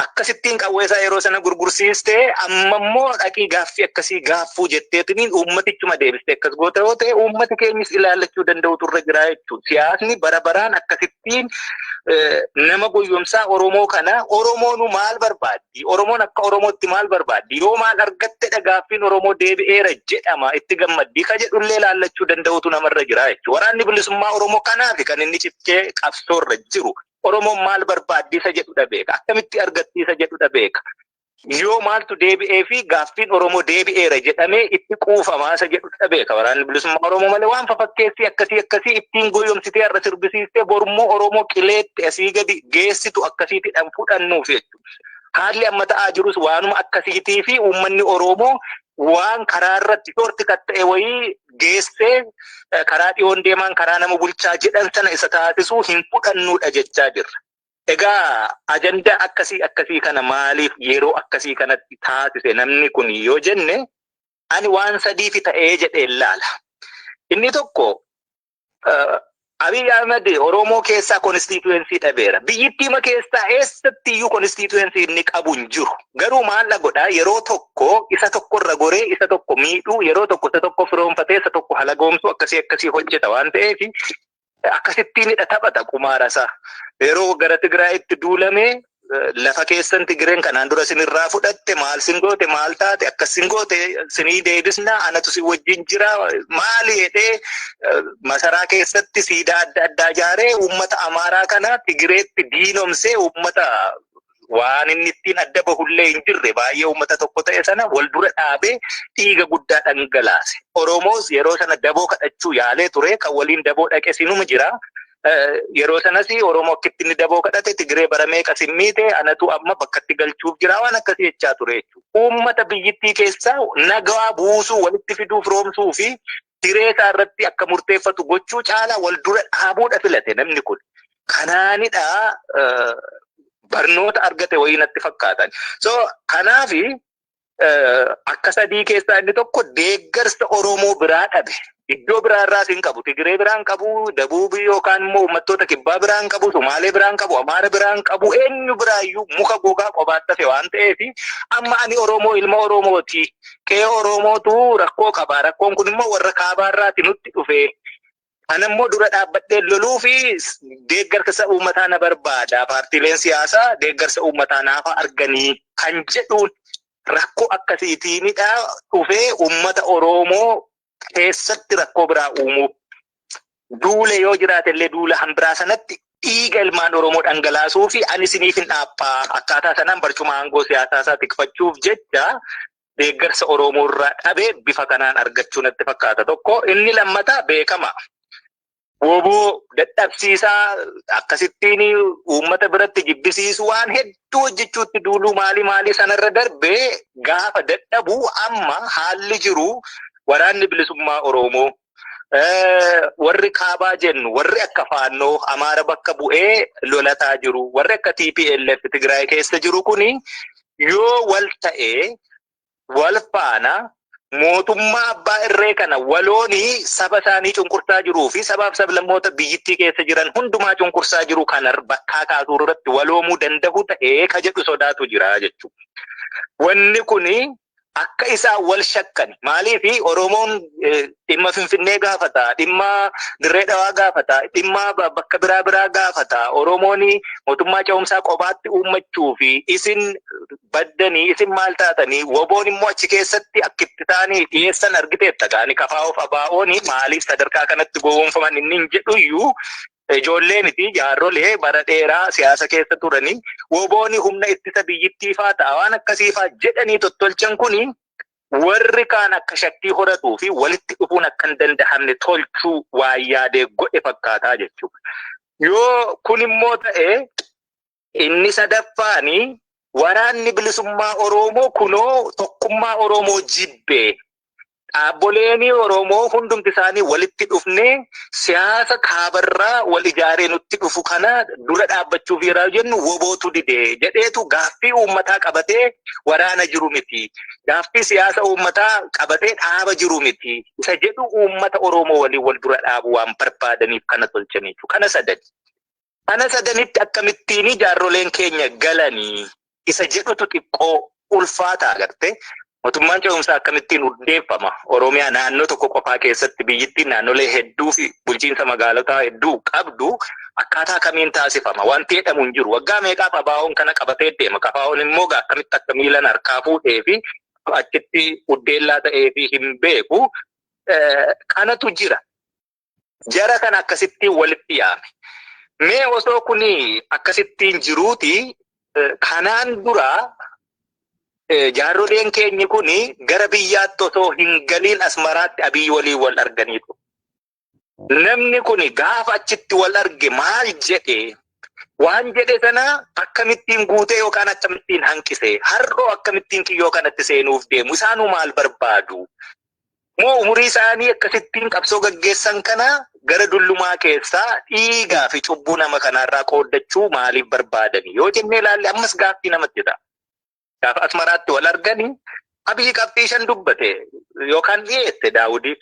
Akkasittiin qawwee isaa yeroo sana gurgursiistee amma immoo dhaqii gaaffii akkasii gaaffuu jetteetiniin uummatichuma deebistee akkas goota yoo ta'e uummati keenyis ilaallachuu danda'utu irra jira jechuudha. Siyaasni bara baraan akkasittiin nama goyyomsaa Oromoo kana Oromoonu maal barbaaddi? Oromoon akka Oromootti maal barbaaddi? Yoo maal argattedha gaaffiin Oromoo deebi'eera jedhama itti gammaddii ka jedhullee ilaallachuu danda'utu namarra jira jechuudha. Waraanni bilisummaa Oromoo kanaaf kan inni cichee qabsoorra jiru. Oromoon maal barbaaddi isa jedhudha beeka. Akkamitti argatti isa jedhudha beeka. Yoo maaltu deebi'ee fi gaaffiin Oromoo deebi'eera jedhamee itti quufamaa isa jedhudha beeka. Waraanni bilisummaa Oromoo malee waan fafakkeessii akkasii ittiin goyyomsitee har'a sirbisiistee borummoo Oromoo qileetti asii gadi geessitu akkasiitidhaan fudhannuuf jechuudha. Haalli amma ta'aa jirus waanuma akkasiitii fi uummanni Oromoo waan karaa irratti shorti ta'e wayii geessee karaa dhiyoon deemaan karaa nama bulchaa jedhan sana isa taasisuu hin fudhannuudha jechaa jirra. Egaa ajandaa akkasii kana maaliif yeroo akkasii kanatti taasise namni kun yoo jenne ani waan sadiifi ta'ee jedhee ilaala. Inni tokko Abiy Ahmed Oromoo keessaa konstituensii dhabeera. Biyyittiima keessaa eessatti iyyuu konstituensii inni qabu hin jiru. Garuu maal godhaa yeroo tokko isa tokkorra goree isa tokko miidhuu yeroo tokko isa tokko firoonfatee isa tokko halagoomsu akkasii hojjeta waan ta'eef akkasittiinidha taphata qumaarasaa. Yeroo gara Tigraayitti duulamee lafa keessan Tigreen kanaan dura sinirraa fudhatte maal sin goote maal taate akkas sin goote sinii deebisna anatu si wajjin jira maali jedhee masaraa keessatti siidaa adda addaa ijaaree uummata Amaaraa kana Tigreetti diinomsee uummata waan inni ittiin adda bahullee hin jirre baay'ee uummata tokko ta'e sana wal dura dhaabee dhiiga guddaa dhangalaase. Oromoos yeroo sana daboo kadhachuu yaalee ture kan waliin daboo dhaqe sinuma jira. Yeroo sanas Oromoo akkitti inni daboo kadhate Tigree baramee qasimmiite anatu amma bakkatti galchuuf jira waan akkasii jechaa ture jechuudha. Uummata biyyittii keessaa nagaa buusuu walitti fiduuf roomsuu fi Tigree isaa irratti akka murteeffatu gochuu caalaa wal dura dhaabuudha filate namni kun. Kanaanidha barnoota argate wayii natti fakkaatan. So kanaafi akka sadii keessaa inni tokko deeggarsa Oromoo biraa dhabe. Iddoo biraa irraa hin qabu. Tigree biraan qabu, Dabuubii yookaan immoo uummattoota kibbaa biraan qabu, Somaalee biraan qabu, Amaara biraan qabu, eenyu biraayyuu muka gogaa qobaatti hafe waan ta'eef amma ani Oromoo ilma Oromooti. Qe'ee Oromootu rakkoo qaba. Rakkoon kun immoo warra kaabaarraati nutti dhufe. Anammoo dura dhaabbadhee loluu fi deeggarsa uummataa na barbaada. Paartiileen siyaasaa deeggarsa uummataa naaf arganii kan jedhuun rakkoo akkasiitiinidha dhufee uummata Oromoo keessatti rakkoo biraa uumuuf duule yoo jiraatellee duula hanbiraa sanatti dhiiga ilmaan Oromoo dhangalaasuu fi ani isiniif hin dhaabbaa akkaataa sanaan barcuma aangoo siyaasaa isaa tikfachuuf jecha deeggarsa Oromoo irraa dhabee bifa kanaan argachuu natti fakkaata. Tokko inni lammataa beekama. Woboo dadhabsiisaa akkasittiin uummata biratti jibbisiisu waan hedduu hojjechuutti duuluu maalii sanarra darbee gaafa dadhabuu amma haalli jiru waraanni bilisummaa Oromoo warri kaabaa jennu warri akka faannoo Amaara bakka bu'ee lolataa jiru warri akka TPLF Tigraay keessa jiru kuni yoo wal ta'ee wal faana mootummaa abbaa irree kana waloonii saba isaanii cunqursaa jiruu fi sabaaf sablammoota biyyittii keessa jiran hundumaa cunqursaa jiru kana bakkaa kaasuu irratti waloomuu danda'u ta'ee ka jedhu sodaatu jira jechuudha. Wanni kuni akka isaa wal shakkan maaliifi Oromoon dhimma Finfinnee gaafata, dhimma Dirree Dhawaa gaafata, dhimma bakka biraa gaafata. Oromoon mootummaa ce'umsaa kophaatti uummachuu fi isin baddanii isin maal taatanii woboon immoo achi keessatti akkitti ta'anii dhiyeessan argiteetta gaani kafaa'oof abaa'oon maaliif sadarkaa kanatti gowwoomfaman inni hin jedhuyyuu ijoollee miti jaarrolee bara dheeraa siyaasa keessa turanii woboon humna ittisa biyyittii faa ta'a waan akkasii faa jedhanii tottolchan kuni warri kaan akka shakkii horatuu fi walitti dhufuun akka hin danda'amne tolchuu waan yaadee godhe fakkaataa jechuudha. Yoo kun immoo ta'e inni sadaffaanii waraanni bilisummaa Oromoo kunoo tokkummaa Oromoo jibbee dhaabboleen Oromoo hundumti isaanii walitti dhufnee siyaasa kaabarraa wal ijaaree nutti dhufu kana dura dhaabbachuuf yeroo jennu wobootu didee jedheetu gaaffii uummataa qabatee waraana jiru miti. Gaaffii siyaasa uummataa qabatee dhaaba jiru miti. Isa jedhu uummata Oromoo waliin wal dura dhaabu waan barbaadaniif kana tolchaniitu. Kana sadanitti akkamittiin jaarroleen keenya galanii isa jedhutu xiqqoo ulfaataa agarte. Mootummaan ce'umsaa akkamittiin hundeeffama. Oromiyaa naannoo tokko qofaa keessatti biyyittiin naannolee hedduu fi bulchiinsa magaalotaa hedduu qabdu akkaataa kamiin taasifama. Wanti jedhamu hin jiru. Waggaa meeqaaf abaa'oon kana qabatee deema. Kafaa'oon immoo akkamitti akka miilan harkaa fuudhee fi achitti uddeellaa ta'ee fi hin beeku. Kanatu jira. Jara kana akkasittiin walitti yaame. Mee osoo kuni akkasittiin jiruuti kanaan dura jaarroleen keenya kuni gara biyyaatti osoo hin galiin Asmaraatti Abiyyi waliin wal arganiitu. Namni kuni gaafa achitti wal arge maal jedhe waan jedhe sana akkamittiin guutee yookaan akkamittiin hanqise har'oo akkamittiin kiyyoo kanatti seenuuf deemu isaanuu maal barbaadu. Moo umurii isaanii akkasittiin qabsoo gaggeessan kana gara dullumaa keessaa dhiigaa fi cubbuu nama kanaarraa qooddachuu maaliif barbaadani yoo jennee ilaalle ammas gaaffii namatti ta'a. Gaafa Asmaraatti wal arganii Abiyyi qabxii shan dubbate yookaan dhiyeesse Daawudiif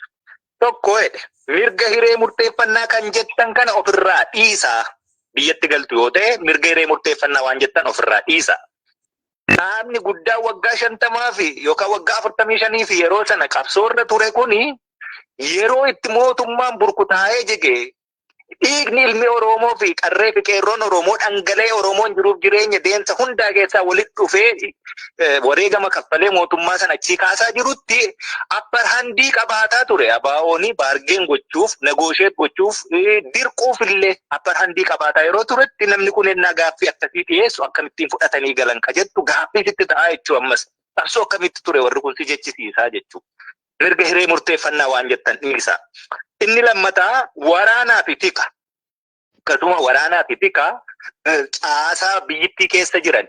tokko jedhe mirga hiree murteeffannaa kan jettan kana ofirraa dhiisaa biyyatti galtu yoo ta'e mirga hiree murteeffannaa waan jettan ofirraa dhiisaa. Dhaabni guddaa waggaa 50 fi yookaan waggaa 45 fi yeroo sana qabsoorra ture kuni yeroo itti mootummaan burkutaa'ee jige dhiigni ilmi Oromoo fi qarree fi qeerroon Oromoo dhangala'ee Oromoon jiruuf jireenya deemsa hundaa keessaa walitti dhufee wareegama kaffalee mootummaa sana achii kaasaa jirutti upper handii qabaataa ture. Abaa'oonii baargeen gochuuf, negoosheet gochuuf, dirquuf illee upper handii qabaataa yeroo turetti namni kun ennaa gaaffii akkasii dhiyeessu akkamittiin fudhatanii galan ka jettu gaaffii sitti ta'aa jechuu ammas. Qabsoo akkamitti ture warri kun si jechisiisaa jechuu. Mirga hiree murteeffannaa waan jettan dhiisaa. Inni lammataa waraanaa fi tika. Akkasuma waraanaa fi tika caasaa biyyittii keessa jiran.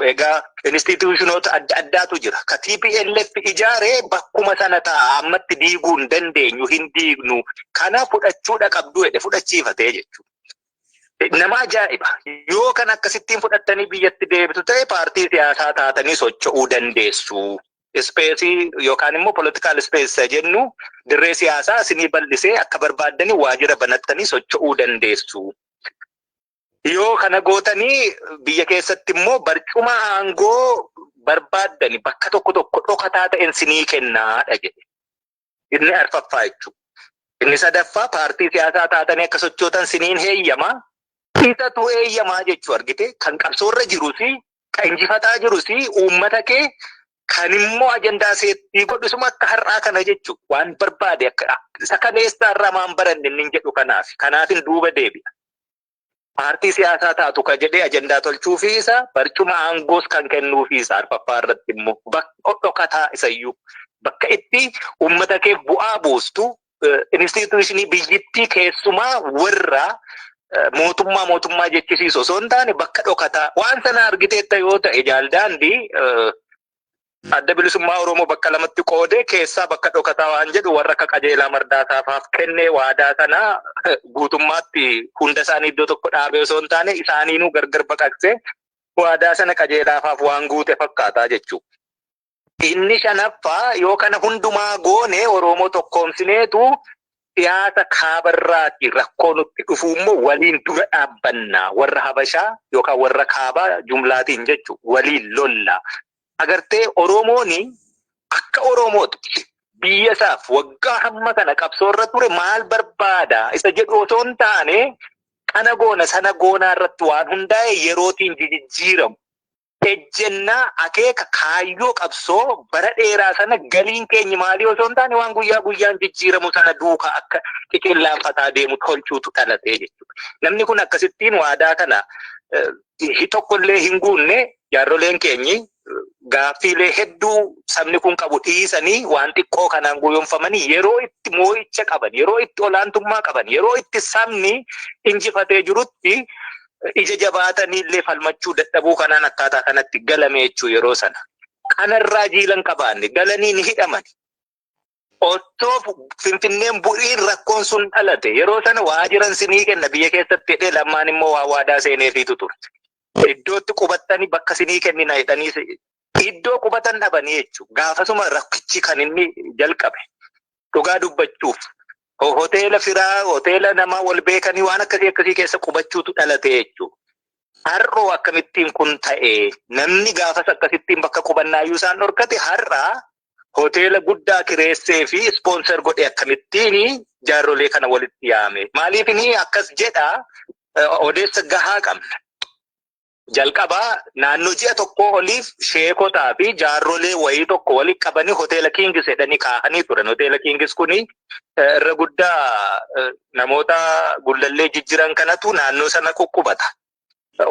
Egaa instituushinoota adda addaatu jira. Ka TPLF ijaaree bakkuma sana ta'a ammatti diiguu hin dandeenyu hin diignu. Kana fudhachuudha qabdu jedhe fudhachiifatee jechuudha. Nama ajaa'iba. Yoo kan akkasittiin fudhattanii biyyatti deebitu ta'e paartii siyaasaa taatanii socho'uu dandeessu. Ispeesii yookaan immoo politikaal ispeesii jennu dirree siyaasaa isinii bal'isee akka barbaaddanii waajjira banattanii socho'uu dandeessu. Yoo kana gootanii biyya keessatti immoo barcuma aangoo barbaaddanii bakka tokko dhokataa ta'een isinii kennaadha jedhe. Inni arfaffaa jechuudha. Inni sadaffaa paartii siyaasaa taatanii akka sochootan isiniin heeyyama. Isatu heeyyamaa jechuu argite kan qabsoorra jirusi kan injifataa jirusi uummata kee kan immoo ajandaa seettii godhisuma akka har'aa kana jechuudha. Waan barbaade akka isa kaleessaa irraa maan baranne inni jedhu kanaaf. Kanaafin duuba deebi'a. Paartii siyaasaa taatu ka jedhee ajandaa tolchuufi isa barcuma aangoos kan kennuufi isa arfaffaa irratti immoo bakka dhokataa isayyuu bakka itti uummata kee bu'aa buustu instituushinii biyyittii keessumaa warra mootummaa jechisiisu osoo hin taane bakka dhokataa waan sana argiteetta yoo ta'e jaaldaandii adda bilisummaa Oromoo bakka lamatti qoodee keessaa bakka dhokataa waan jedhu warra akka qajeelaa Mardaasaaf kennee waadaa sana guutummaatti hunda isaanii iddoo tokko dhaabee osoo hin taane isaaniinuu gargar baqaqsee waadaa sana qajeelaafaaf waan guute fakkaataa jechuudha. Inni shanaffaa yoo kana hundumaa goone Oromoo tokkoomsineetu siyaasa kaabarraati rakkoo nutti dhufu immoo waliin dura dhaabbannaa warra Habashaa yookaan warra kaabaa jumlaatiin jechuudha waliin lolla. Agartee Oromooni akka Oromootti biyya isaaf waggaa hamma kana qabsoorra ture maal barbaada isa jedhu osoo hin taane kana goona sana goonaa irratti waan hundaa'e yerootiin jijjiiramu. Ejjennaa akeeka kaayyoo qabsoo bara dheeraa sana galiin keenya maalii osoo hin taane waan guyyaa guyyaan jijjiiramu sana duukaa akka xixiqqaanfataa deemu tolchuutu dhalatee jechuudha. Namni kun akkasittiin waadaa kana tokkollee hin guunne jaarroleen keenyi gaaffiilee hedduu sabni kun qabu dhiisanii waan xiqqoo kanaan guyyoomfamanii yeroo itti moo'icha qaban, yeroo itti olaantummaa qaban, yeroo itti sabni injifatee jirutti ija jabaatanii illee falmachuu dadhabuu kanaan akkaataa kanatti galame jechuu yeroo sana. Kanarraa jiilan qabaanne galanii ni hidhaman. Otoo Finfinneen buriin rakkoon sun dhalate yeroo sana waajiran sinii kenna biyya keessatti hidhee lammaan immoo waa waadaa seeneefiitu ture. Iddootti qubattanii bakka sinii kennina jedhanii iddoo qubatan dhabanii jechuudha. Gaafasuma rakkichi kan inni jalqabe dhugaa dubbachuuf. Hoteela firaa, hoteela namaa wal beekanii waan akkasii keessa qubachuutu dhalate jechuudha. Har'oo akkamittiin kun ta'e namni gaafas akkasittiin bakka qubannaayyuu isaan dhorkate har'aa hoteela guddaa kireessee fi ispoonsar godhe akkamittiin jaarrolee kana walitti yaame. Maaliif inni akkas jedhaa odeessa gahaa qabna. Jalqabaa naannoo ji'a tokko oliif sheekotaa fi jaarrolee wayii tokko walitti qabanii hoteela Kingis jedhanii kaa'anii turan. Hoteela Kingis kuni irra guddaa namoota gullallee jijjiran kanatu naannoo sana quqqubata.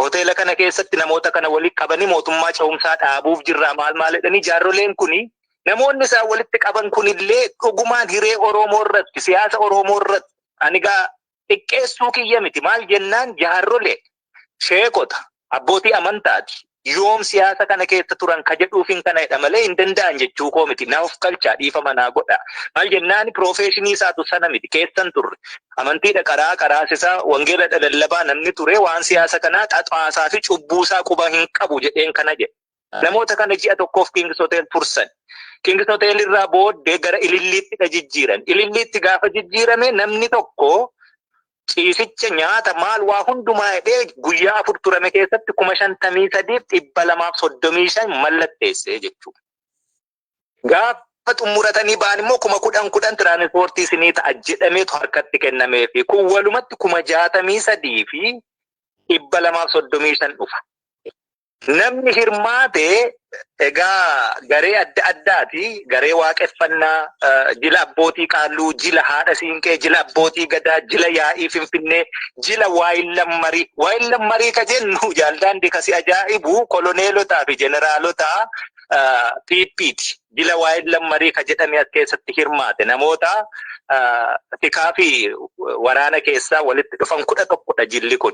Hoteela kana keessatti namoota kana walitti qabanii mootummaa ce'umsaa dhaabuuf jirraa maal jedhanii jaarroleen kuni namoonni isaan walitti qaban kunillee dhugumaan hiree Oromoo irratti siyaasa Oromoo irratti ani gaa xiqqeessuu kiyya miti maal jennaan jaarrolee sheekota abbootii amantaati. Yoom siyaasa kana keessa turan ka jedhuufin kana jedha malee hin danda'an jechuu koo miti. Naaf kalchaa dhiifama naa godha. Maal jennaan piroofeeshinii isaatu sana miti keessan turre. Amantiidha qaraasisaa wangeela lallabaa namni ture waan siyaasa kanaa xaxaasaa fi cubbuusaa quba hin qabu jedheen kana jedhe. Namoota kana ji'a tokkoof Kingis Hotel tursan. Kingis Hotel irraa booddee gara Ililliittidha jijjiiran. Ililliitti gaafa jijjiirame namni tokko ciisicha nyaata maal waa hundumaa jedhee guyyaa 4 turame keessatti 53,235 mallatteessee jechuudha. Gaafa xumuratanii ba'an immoo 10,000 tiraanspoortii isinii ta'a jedhameetu harkatti kennamee fi kun walumatti 63,235 dhufa. Namni hirmaate egaa garee adda addaati. Garee waaqeffannaa, jila abbootii qaalluu, jila haadha siinqee, jila abbootii gadaa, jila yaa'ii Finfinnee, jila waayillammarii. Waayillammarii ka jennu jaaldaandi kasi ajaa'ibu koloneelotaa fi jeneraalota PP'ti. Jila waayillammarii ka jedhame as keessatti hirmaate namoota tikaa fi waraana keessaa walitti dhufan 11dha jilli kun.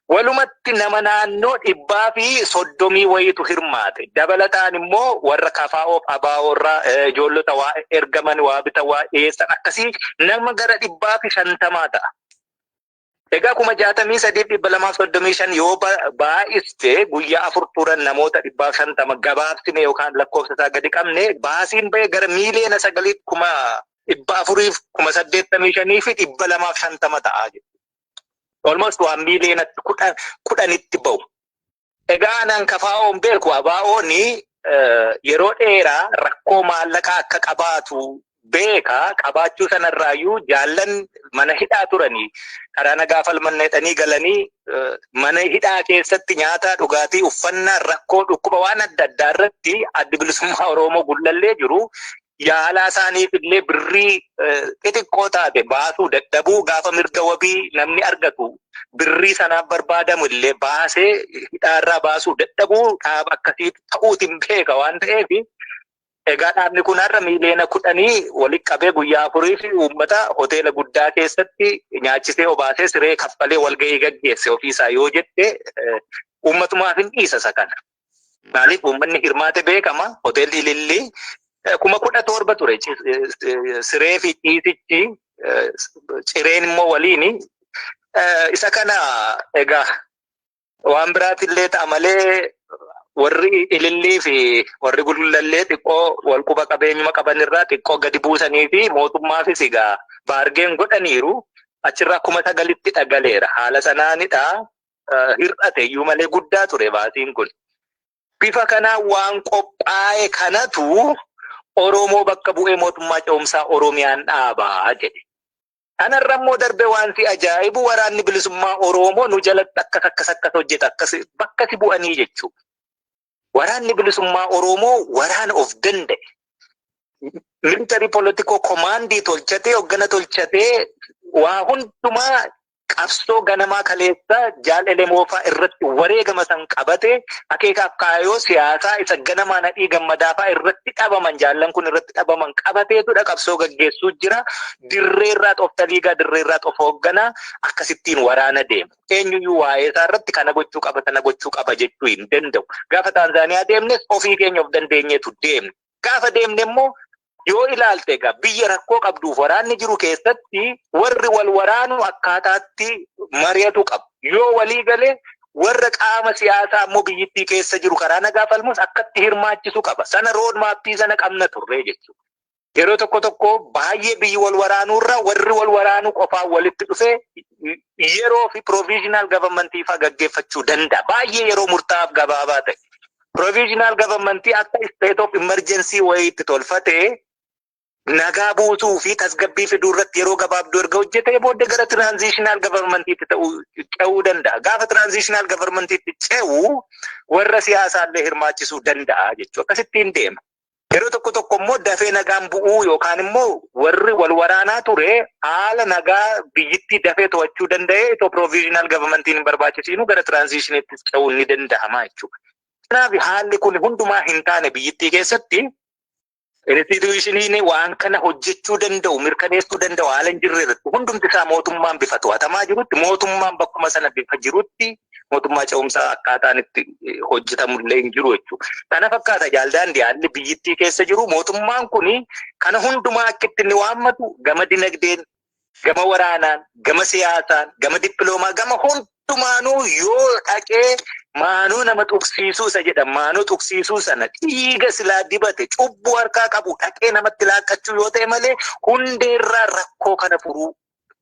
Walumatti nama naannoo 130 wayitu hirmaate. Dabalataan immoo warra kafaa'oof abaaworraa ijoollota waa ergaman waa bita waa dhiyeessan akkasii nama gara 150 ta'a. Egaa 63,235 yoo baay'iste guyyaa 4 turan namoota 150 gabaabsine yookaan lakkoofsa isaa gadi qabne baasiin ba'e gara miiliyoona 9,485 fi 250 ta'a jechuudha. Almost 1 miiliyoona 10 ba'u. Egaa nan kafaa'oon beeku abaa'ooni yeroo dheeraa rakkoo maallaqaa akka qabaatu beeka. Qabaachuu sanarraayyuu jaallan mana hidhaa turanii karaa nagaa falmannetanii galanii mana hidhaa keessatti nyaata dhugaatii uffannaa rakkoo dhukkuba waan adda addaa irratti adda bilisummaa Oromoo gullallee jiru. Yaalaa isaaniif illee birrii xixiqqoo taate baasuu dadhabuu gaafa mirga wabii namni argatu birrii sanaaf barbaadamu illee baasee hidhaarraa baasuu dadhabuu dhaaba akkasii ta'uutiin beeka waan ta'eef egaa dhaabni kun har'a miiliyoona 10 walitti qabee guyyaa 4 fi uummata hoteela guddaa keessatti nyaachisee obaasee siree kaffalee walgahii gaggeesse ofiisaa yoo jette uummatumaaf hin dhiisa isa kana. Maaliif uummanni hirmaate beekama hoteelli Ilillii 17,000 ture siree fi ciisichi cireen immoo waliini isa kana egaa waan biraatillee ta'a malee warri Ilillii fi warri Gullallee xiqqoo wal quba qabeenyuma qabanirraa xiqqoo gadi buusanii fi mootummaafis egaa baargeen godhaniiru achirraa 9,000tti dhagaleera. Haala sanaanidha hir'ate iyyuu malee guddaa ture baasiin kun. Bifa kanaan waan qophaa'e kanatu Oromoo bakka bu'ee mootummaa ce'umsaa Oromiyaan dhaabaa jedhe. Kanarra immoo darbe wanti ajaa'ibu waraanni bilisummaa Oromoo nu jalatti akkas hojjeta akkas bakka si bu'anii jechuudha. Waraanni bilisummaa Oromoo waraana of danda'e. Military political commandii tolchatee hoggana tolchatee waa hundumaa qabsoo ganamaa kaleessaa jaalala moofaa irratti wareegama san qabatee akeekaaf kaayoo siyaasaa isa ganamaa nadhii gammadaafaa irratti dhabaman jaallan kun irratti dhabaman qabateetudha qabsoo gaggeessuu jira. Dirreerraat of taliigaa dirreerraat of hoogganaa akkasittiin waraana deemu. Eenyuyyuu waa'ee isaa irratti kana gochuu qaba jechuu hin danda'u. Gaafa Taanzaaniyaa deemnes ofii keenya of dandeenyeetu deemne. Gaafa deemne immoo yoo ilaalte egaa biyya rakkoo qabduuf waraanni jiru keessatti warri wal waraanu akkaataatti mari'atu qabu. Yoo walii galee warra qaama siyaasaa ammoo biyyittii keessa jiru karaa nagaa falmus akkatti hirmaachisu qaba. Sana rood maappii sana qabna turre jechuudha. Yeroo tokko baay'ee biyyi wal waraanuurra warri wal waraanuu qofaan walitti dhufee yeroo fi provisional governmentii fa'aa gaggeeffachuu danda'a. Baay'ee yeroo murtaa'aaf gabaabaa ta'e. Provisional governmentii akka state of emergency wayiitti tolfatee nagaa buusuu fi tasgabbii fiduu irratti yeroo gabaabduu erga hojjetee booddee gara transitional governmentiitti ce'uu danda'a. Gaafa transitional governmentiitti ce'u warra siyaasaallee hirmaachisuu danda'a jechuudha. Akkasittiin deema. Yeroo tokko immoo dafee nagaan bu'uu yookaan immoo warri wal waraanaa ture haala nagaa biyyittii dafee to'achuu danda'ee itoo provisional governmentiin hin barbaachisiinu gara transitioniitti ce'uun ni danda'ama jechuudha. Kanaaf haalli kun hundumaa hin taane biyyittii keessatti instituutioniin waan kana hojjechuu danda'u mirkaneessuu danda'u haala hin jirre irratti hundumti isaa mootummaan bifa to'atamaa jirutti mootummaan bakkuma sana bifa jirutti mootummaa ce'umsaa akkaataan itti hojjetamullee hin jiru jechuudha. Kana fakkaata jaaldaandii haalli biyyittii keessa jiru mootummaan kuni kana hundumaa akkitti inni waammatu gama dinagdeen, gama waraanaan, gama siyaasaan, gama dippiloomaa, gama hundumaanuu yoo dhaqee maanuu nama tuqsiisuu isa jedha. Maanuu tuqsiisuu sana dhiiga silaa dibate cubbuu harkaa qabu dhaqee namatti laaqqachuu yoo ta'e malee hundeerraa rakkoo kana furuu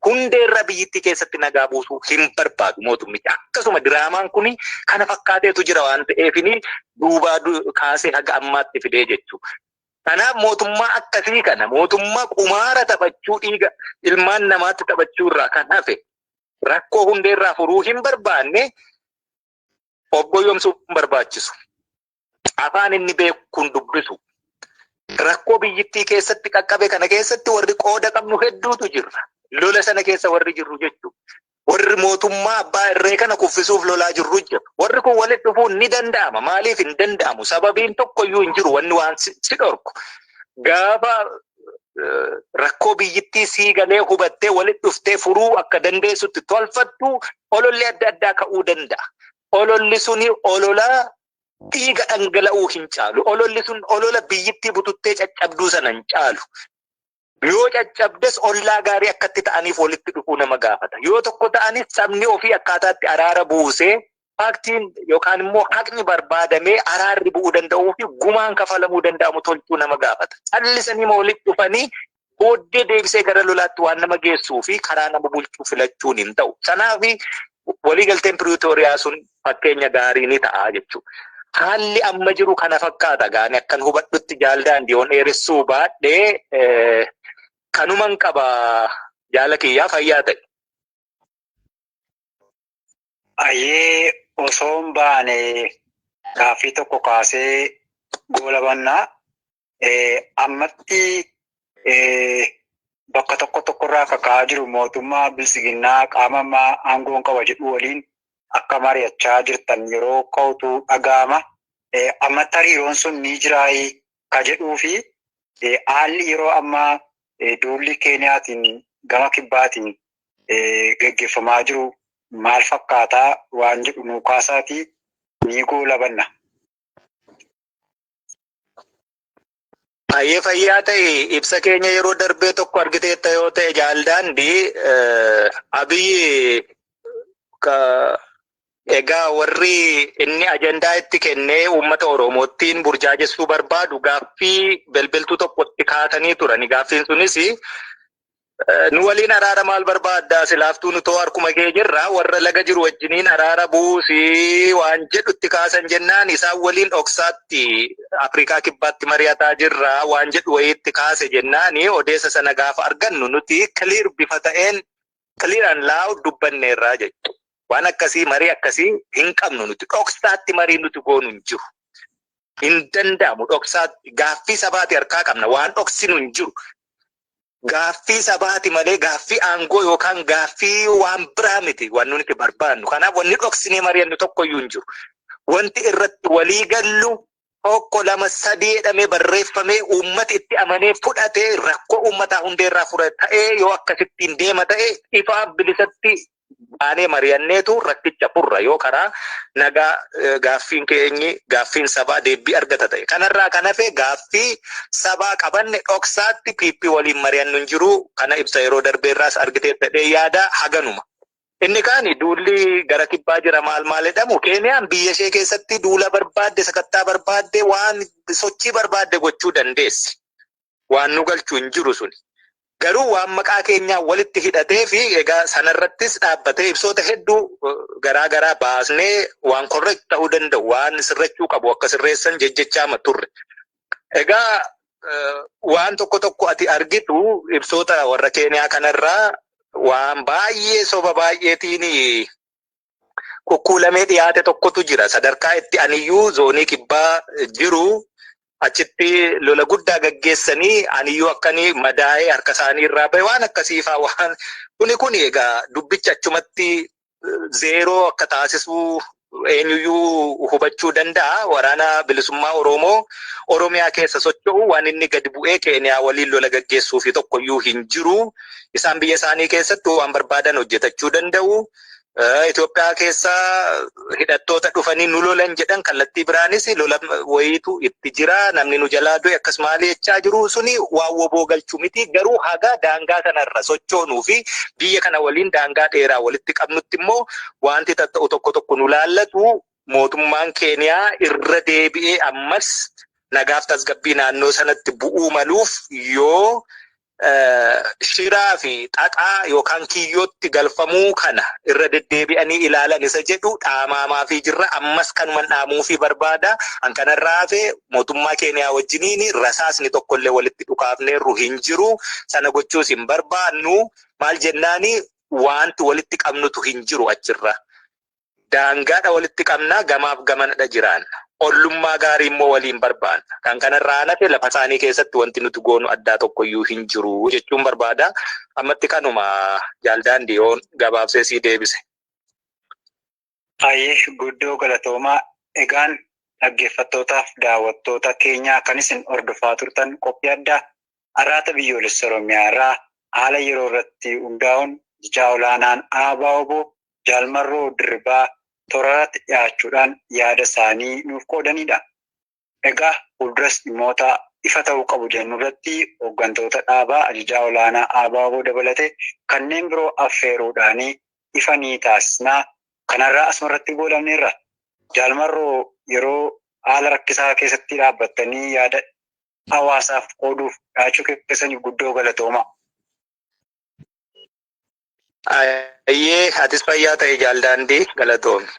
hundeerraa biyyittii keessatti nagaa buusuu hin barbaadu mootummichi. Akkasuma diraamaan kuni kana fakkaateetu jira waan ta'eefini duubaa kaasee haga ammaatti fidee jechuudha. Kanaaf mootummaa akkasii kana mootummaa qumaara taphachuu dhiiga ilmaan namaatti taphachuu irraa kan hafe rakkoo hundeerraa furuu hin barbaanne obboyoomsuu hin barbaachisu. Afaan inni beeku kun dubbisu. Rakkoo biyyittii keessatti qaqqabe kana keessatti warri qooda qabnu hedduutu jirra. Lola sana keessa warri jirru jechuudha. Warri mootummaa abbaa irree kana kuffisuuf lolaa jirru jira. Warri kun walitti dhufuun ni danda'ama. Maaliif hin danda'amu? Sababiin tokkoyyuu hin jiru wanni waan si dhorku. Gaafa rakkoo biyyittii sii galee hubattee walitti dhuftee furuu akka dandeessutti tolfattu ololli adda addaa ka'uu danda'a. Ololli suni olola dhiiga dhangala'uu hin caalu. Ololli sun olola biyyittii bututtee caccabduu sana hin caalu. Yoo caccabdes ollaa gaarii akkatti ta'aniif walitti dhufuu nama gaafata. Yoo tokko ta'anis sabni ofii akkaataatti araara buusee faktiin yookaan immoo haqni barbaadamee araarri bu'uu danda'uu fi gumaan kafalamuu danda'amu tolchuu nama gaafata. Callisanii walitti dhufanii booddee deebisee gara lolaatti waan nama geessuu fi karaa nama bulchuu filachuun hin ta'u. Sanaafi waliigalteen Piriitooriyaa sun fakkeenya gaarii ni ta'a jechuudha. Haalli amma jiru kana fakkaata gaani akkan hubadhutti jaaldaandii on dheeressuu baadhee kanuman qaba jaala kiyyaa fayyaa ta'e. Ayyee osoo hin baane gaaffii tokko kaasee goolabannaa ammatti bakka tokkorraa kaka'aa jiru mootummaa bilisiginnaa qaama aangoon qaba jedhu waliin akka mari'achaa jirtan yeroo ka'utu dhaga'ama. Ammatti hariiroon sun ni jiraayii ka jedhuu fi haalli yeroo ammaa duulli Keeniyaatiin gama kibbaatiin gaggeeffamaa jiru maal fakkaataa waan jedhu nuu kaasaatii ni goolabanna. Baay'ee fayyaa ta'e ibsa keenya yeroo darbee tokko argiteetta yoo ta'e jaaldaandii Abiyyi egaa warri inni ajandaa itti kennee uummata Oromoottiin burjaajessuu barbaadu gaaffii belbeltuu tokkotti kaasanii turani. Gaaffiin sunis nu waliin araara maal barbaaddaa silaaftuu nu too harkuma kee jirra warra laga jiru wajjiniin araara buusii waan jedhutti kaasan jennaan isaan waliin dhoksaatti Afrikaa kibbaatti mari'ataa jirra waan jedhu wayiitti kaase jennaani odeessa sana gaafa argannu nuti clear bifa ta'een clear and loud dubbanneerraa jechuudha. Waan akkasii marii akkasii hin qabnu nuti dhoksaatti marii nuti goonu hin jiru. Hin danda'amu dhoksaatti gaaffii sabaati harkaa qabna waan dhoksinu hin jiru. Gaaffii sabaati malee gaaffii aangoo yookaan gaaffii waan biraa miti waan nuti barbaannu. Kanaaf wanni dhoksinee mari'annu tokkoyyuu hin jiru. Wanti irratti walii gallu tokko lama sadii jedhamee barreeffamee uummata itti amanee fudhatee rakkoo uummataa hundeerraa fura ta'ee yoo akkasittiin deema ta'e ifaa bilisatti baanee mari'anneetu rakkicha furra yoo karaa nagaa gaaffiin keenyi gaaffiin sabaa deebii argata ta'e. Kanarraa kan hafe gaaffii sabaa qabanne dhoksaatti piippii waliin mari'annu hin jiru. Kana ibsa yeroo darbeerraas argitee ta'ee yaada haganuma. Inni kaani duulli gara kibbaa jira maal jedhamu Keeniyaan biyya ishee keessatti duula barbaadde sakattaa barbaadde waan sochii barbaadde gochuu dandeessi. Waan nu galchuu hin jiru suni. Garuu waan maqaa keenyaa walitti hidhatee fi egaa sanarrattis dhaabbatee ibsoota hedduu garaa baasnee waan korrekt ta'uu danda'u waan sirrachuu qabu akka sirreessan jejjechaa turre. Egaa waan tokko ati argitu ibsoota warra Keeniyaa kanarraa waan baay'ee soba baay'eetiin kukkuulamee dhiyaate tokkotu jira. Sadarkaa itti aniyyuu zoonii kibbaa jiru achitti lola guddaa gaggeessanii aniyyuu akkanii madaa'ee harka isaanii irraa bahe waan akkasiifaa waan kuni egaa dubbicha achumatti zeeroo akka taasisuu eenyuyyuu hubachuu danda'a. Waraana bilisummaa Oromoo Oromiyaa keessa socho'u waan inni gadi bu'ee Keeniyaa waliin lola gaggeessuu fi tokkoyyuu hin jiru. Isaan biyya isaanii keessatti waan barbaadan hojjetachuu danda'u. Itoophiyaa keessa hidhattoota dhufanii nu lolan jedhan kallattii biraanis lola wayiitu itti jira. Namni nu jalaa du'e akkasumas jechaa jiru suni waan woboo galchuu miti. Garuu haga daangaa kanarra sochoonuu fi biyya kana waliin daangaa dheeraa walitti qabnutti immoo wanti ta'u tokko nu laallatu mootummaan Keeniyaa irra deebi'ee ammas nagaaf tasgabbii naannoo sanatti bu'uu maluuf yoo shiraa fi xaxaa yookaan kiyyootti galfamuu kana irra deddeebi'anii ilaalan isa jedhu dhaamaamaa fi jirra ammas kanuman dhaamuu fi barbaada. An kanarraa hafe mootummaa Keeniyaa wajjiniin rasaasni tokkollee walitti dhukaafneerru hin jiru. Sana gochuus hin barbaannu. Maal jennaani wanti walitti qabnutu hin jiru achirra. Daangaadha walitti qabnaa gamaaf gamanadha jiraan. Ollummaa gaarii immoo waliin barbaanna. Kan kanarraa nafe lafa isaanii keessatti wanti nuti goonu addaa tokkoyyuu hin jiru jechuun barbaada. Ammatti kanuma jaaldaandii yoon gabaabsee sii deebise. Hayyee guddoo galatoomaa. Egaan dhaggeeffattootaaf daawwattoota keenyaa kan isin hordofaa turtan qophii addaa araata biyyoolessa Oromiyaa irraa haala yeroo irratti hundaa'uun jechaa olaanaan ABO Jaalmarroo Dirribaa toorarratti dhiyaachuudhaan yaada isaanii nuuf qoodanidha. Egaa fuulduras dhimmoota ifa ta'uu qabu jennu irratti hooggantoota dhaabaa ajajaa olaanaa ABO dabalatee kanneen biroo affeeruudhaan ifa ni taasisnaa. Kanarraa asumarratti goolabneerra. Jaalmarroo yeroo haala rakkisaa keessatti dhaabbattanii yaada hawaasaaf qooduuf dhiyaachuu keessaniif guddoo galatooma. Ayyee atis fayyaa ta'e jaaldaandii galatoomne.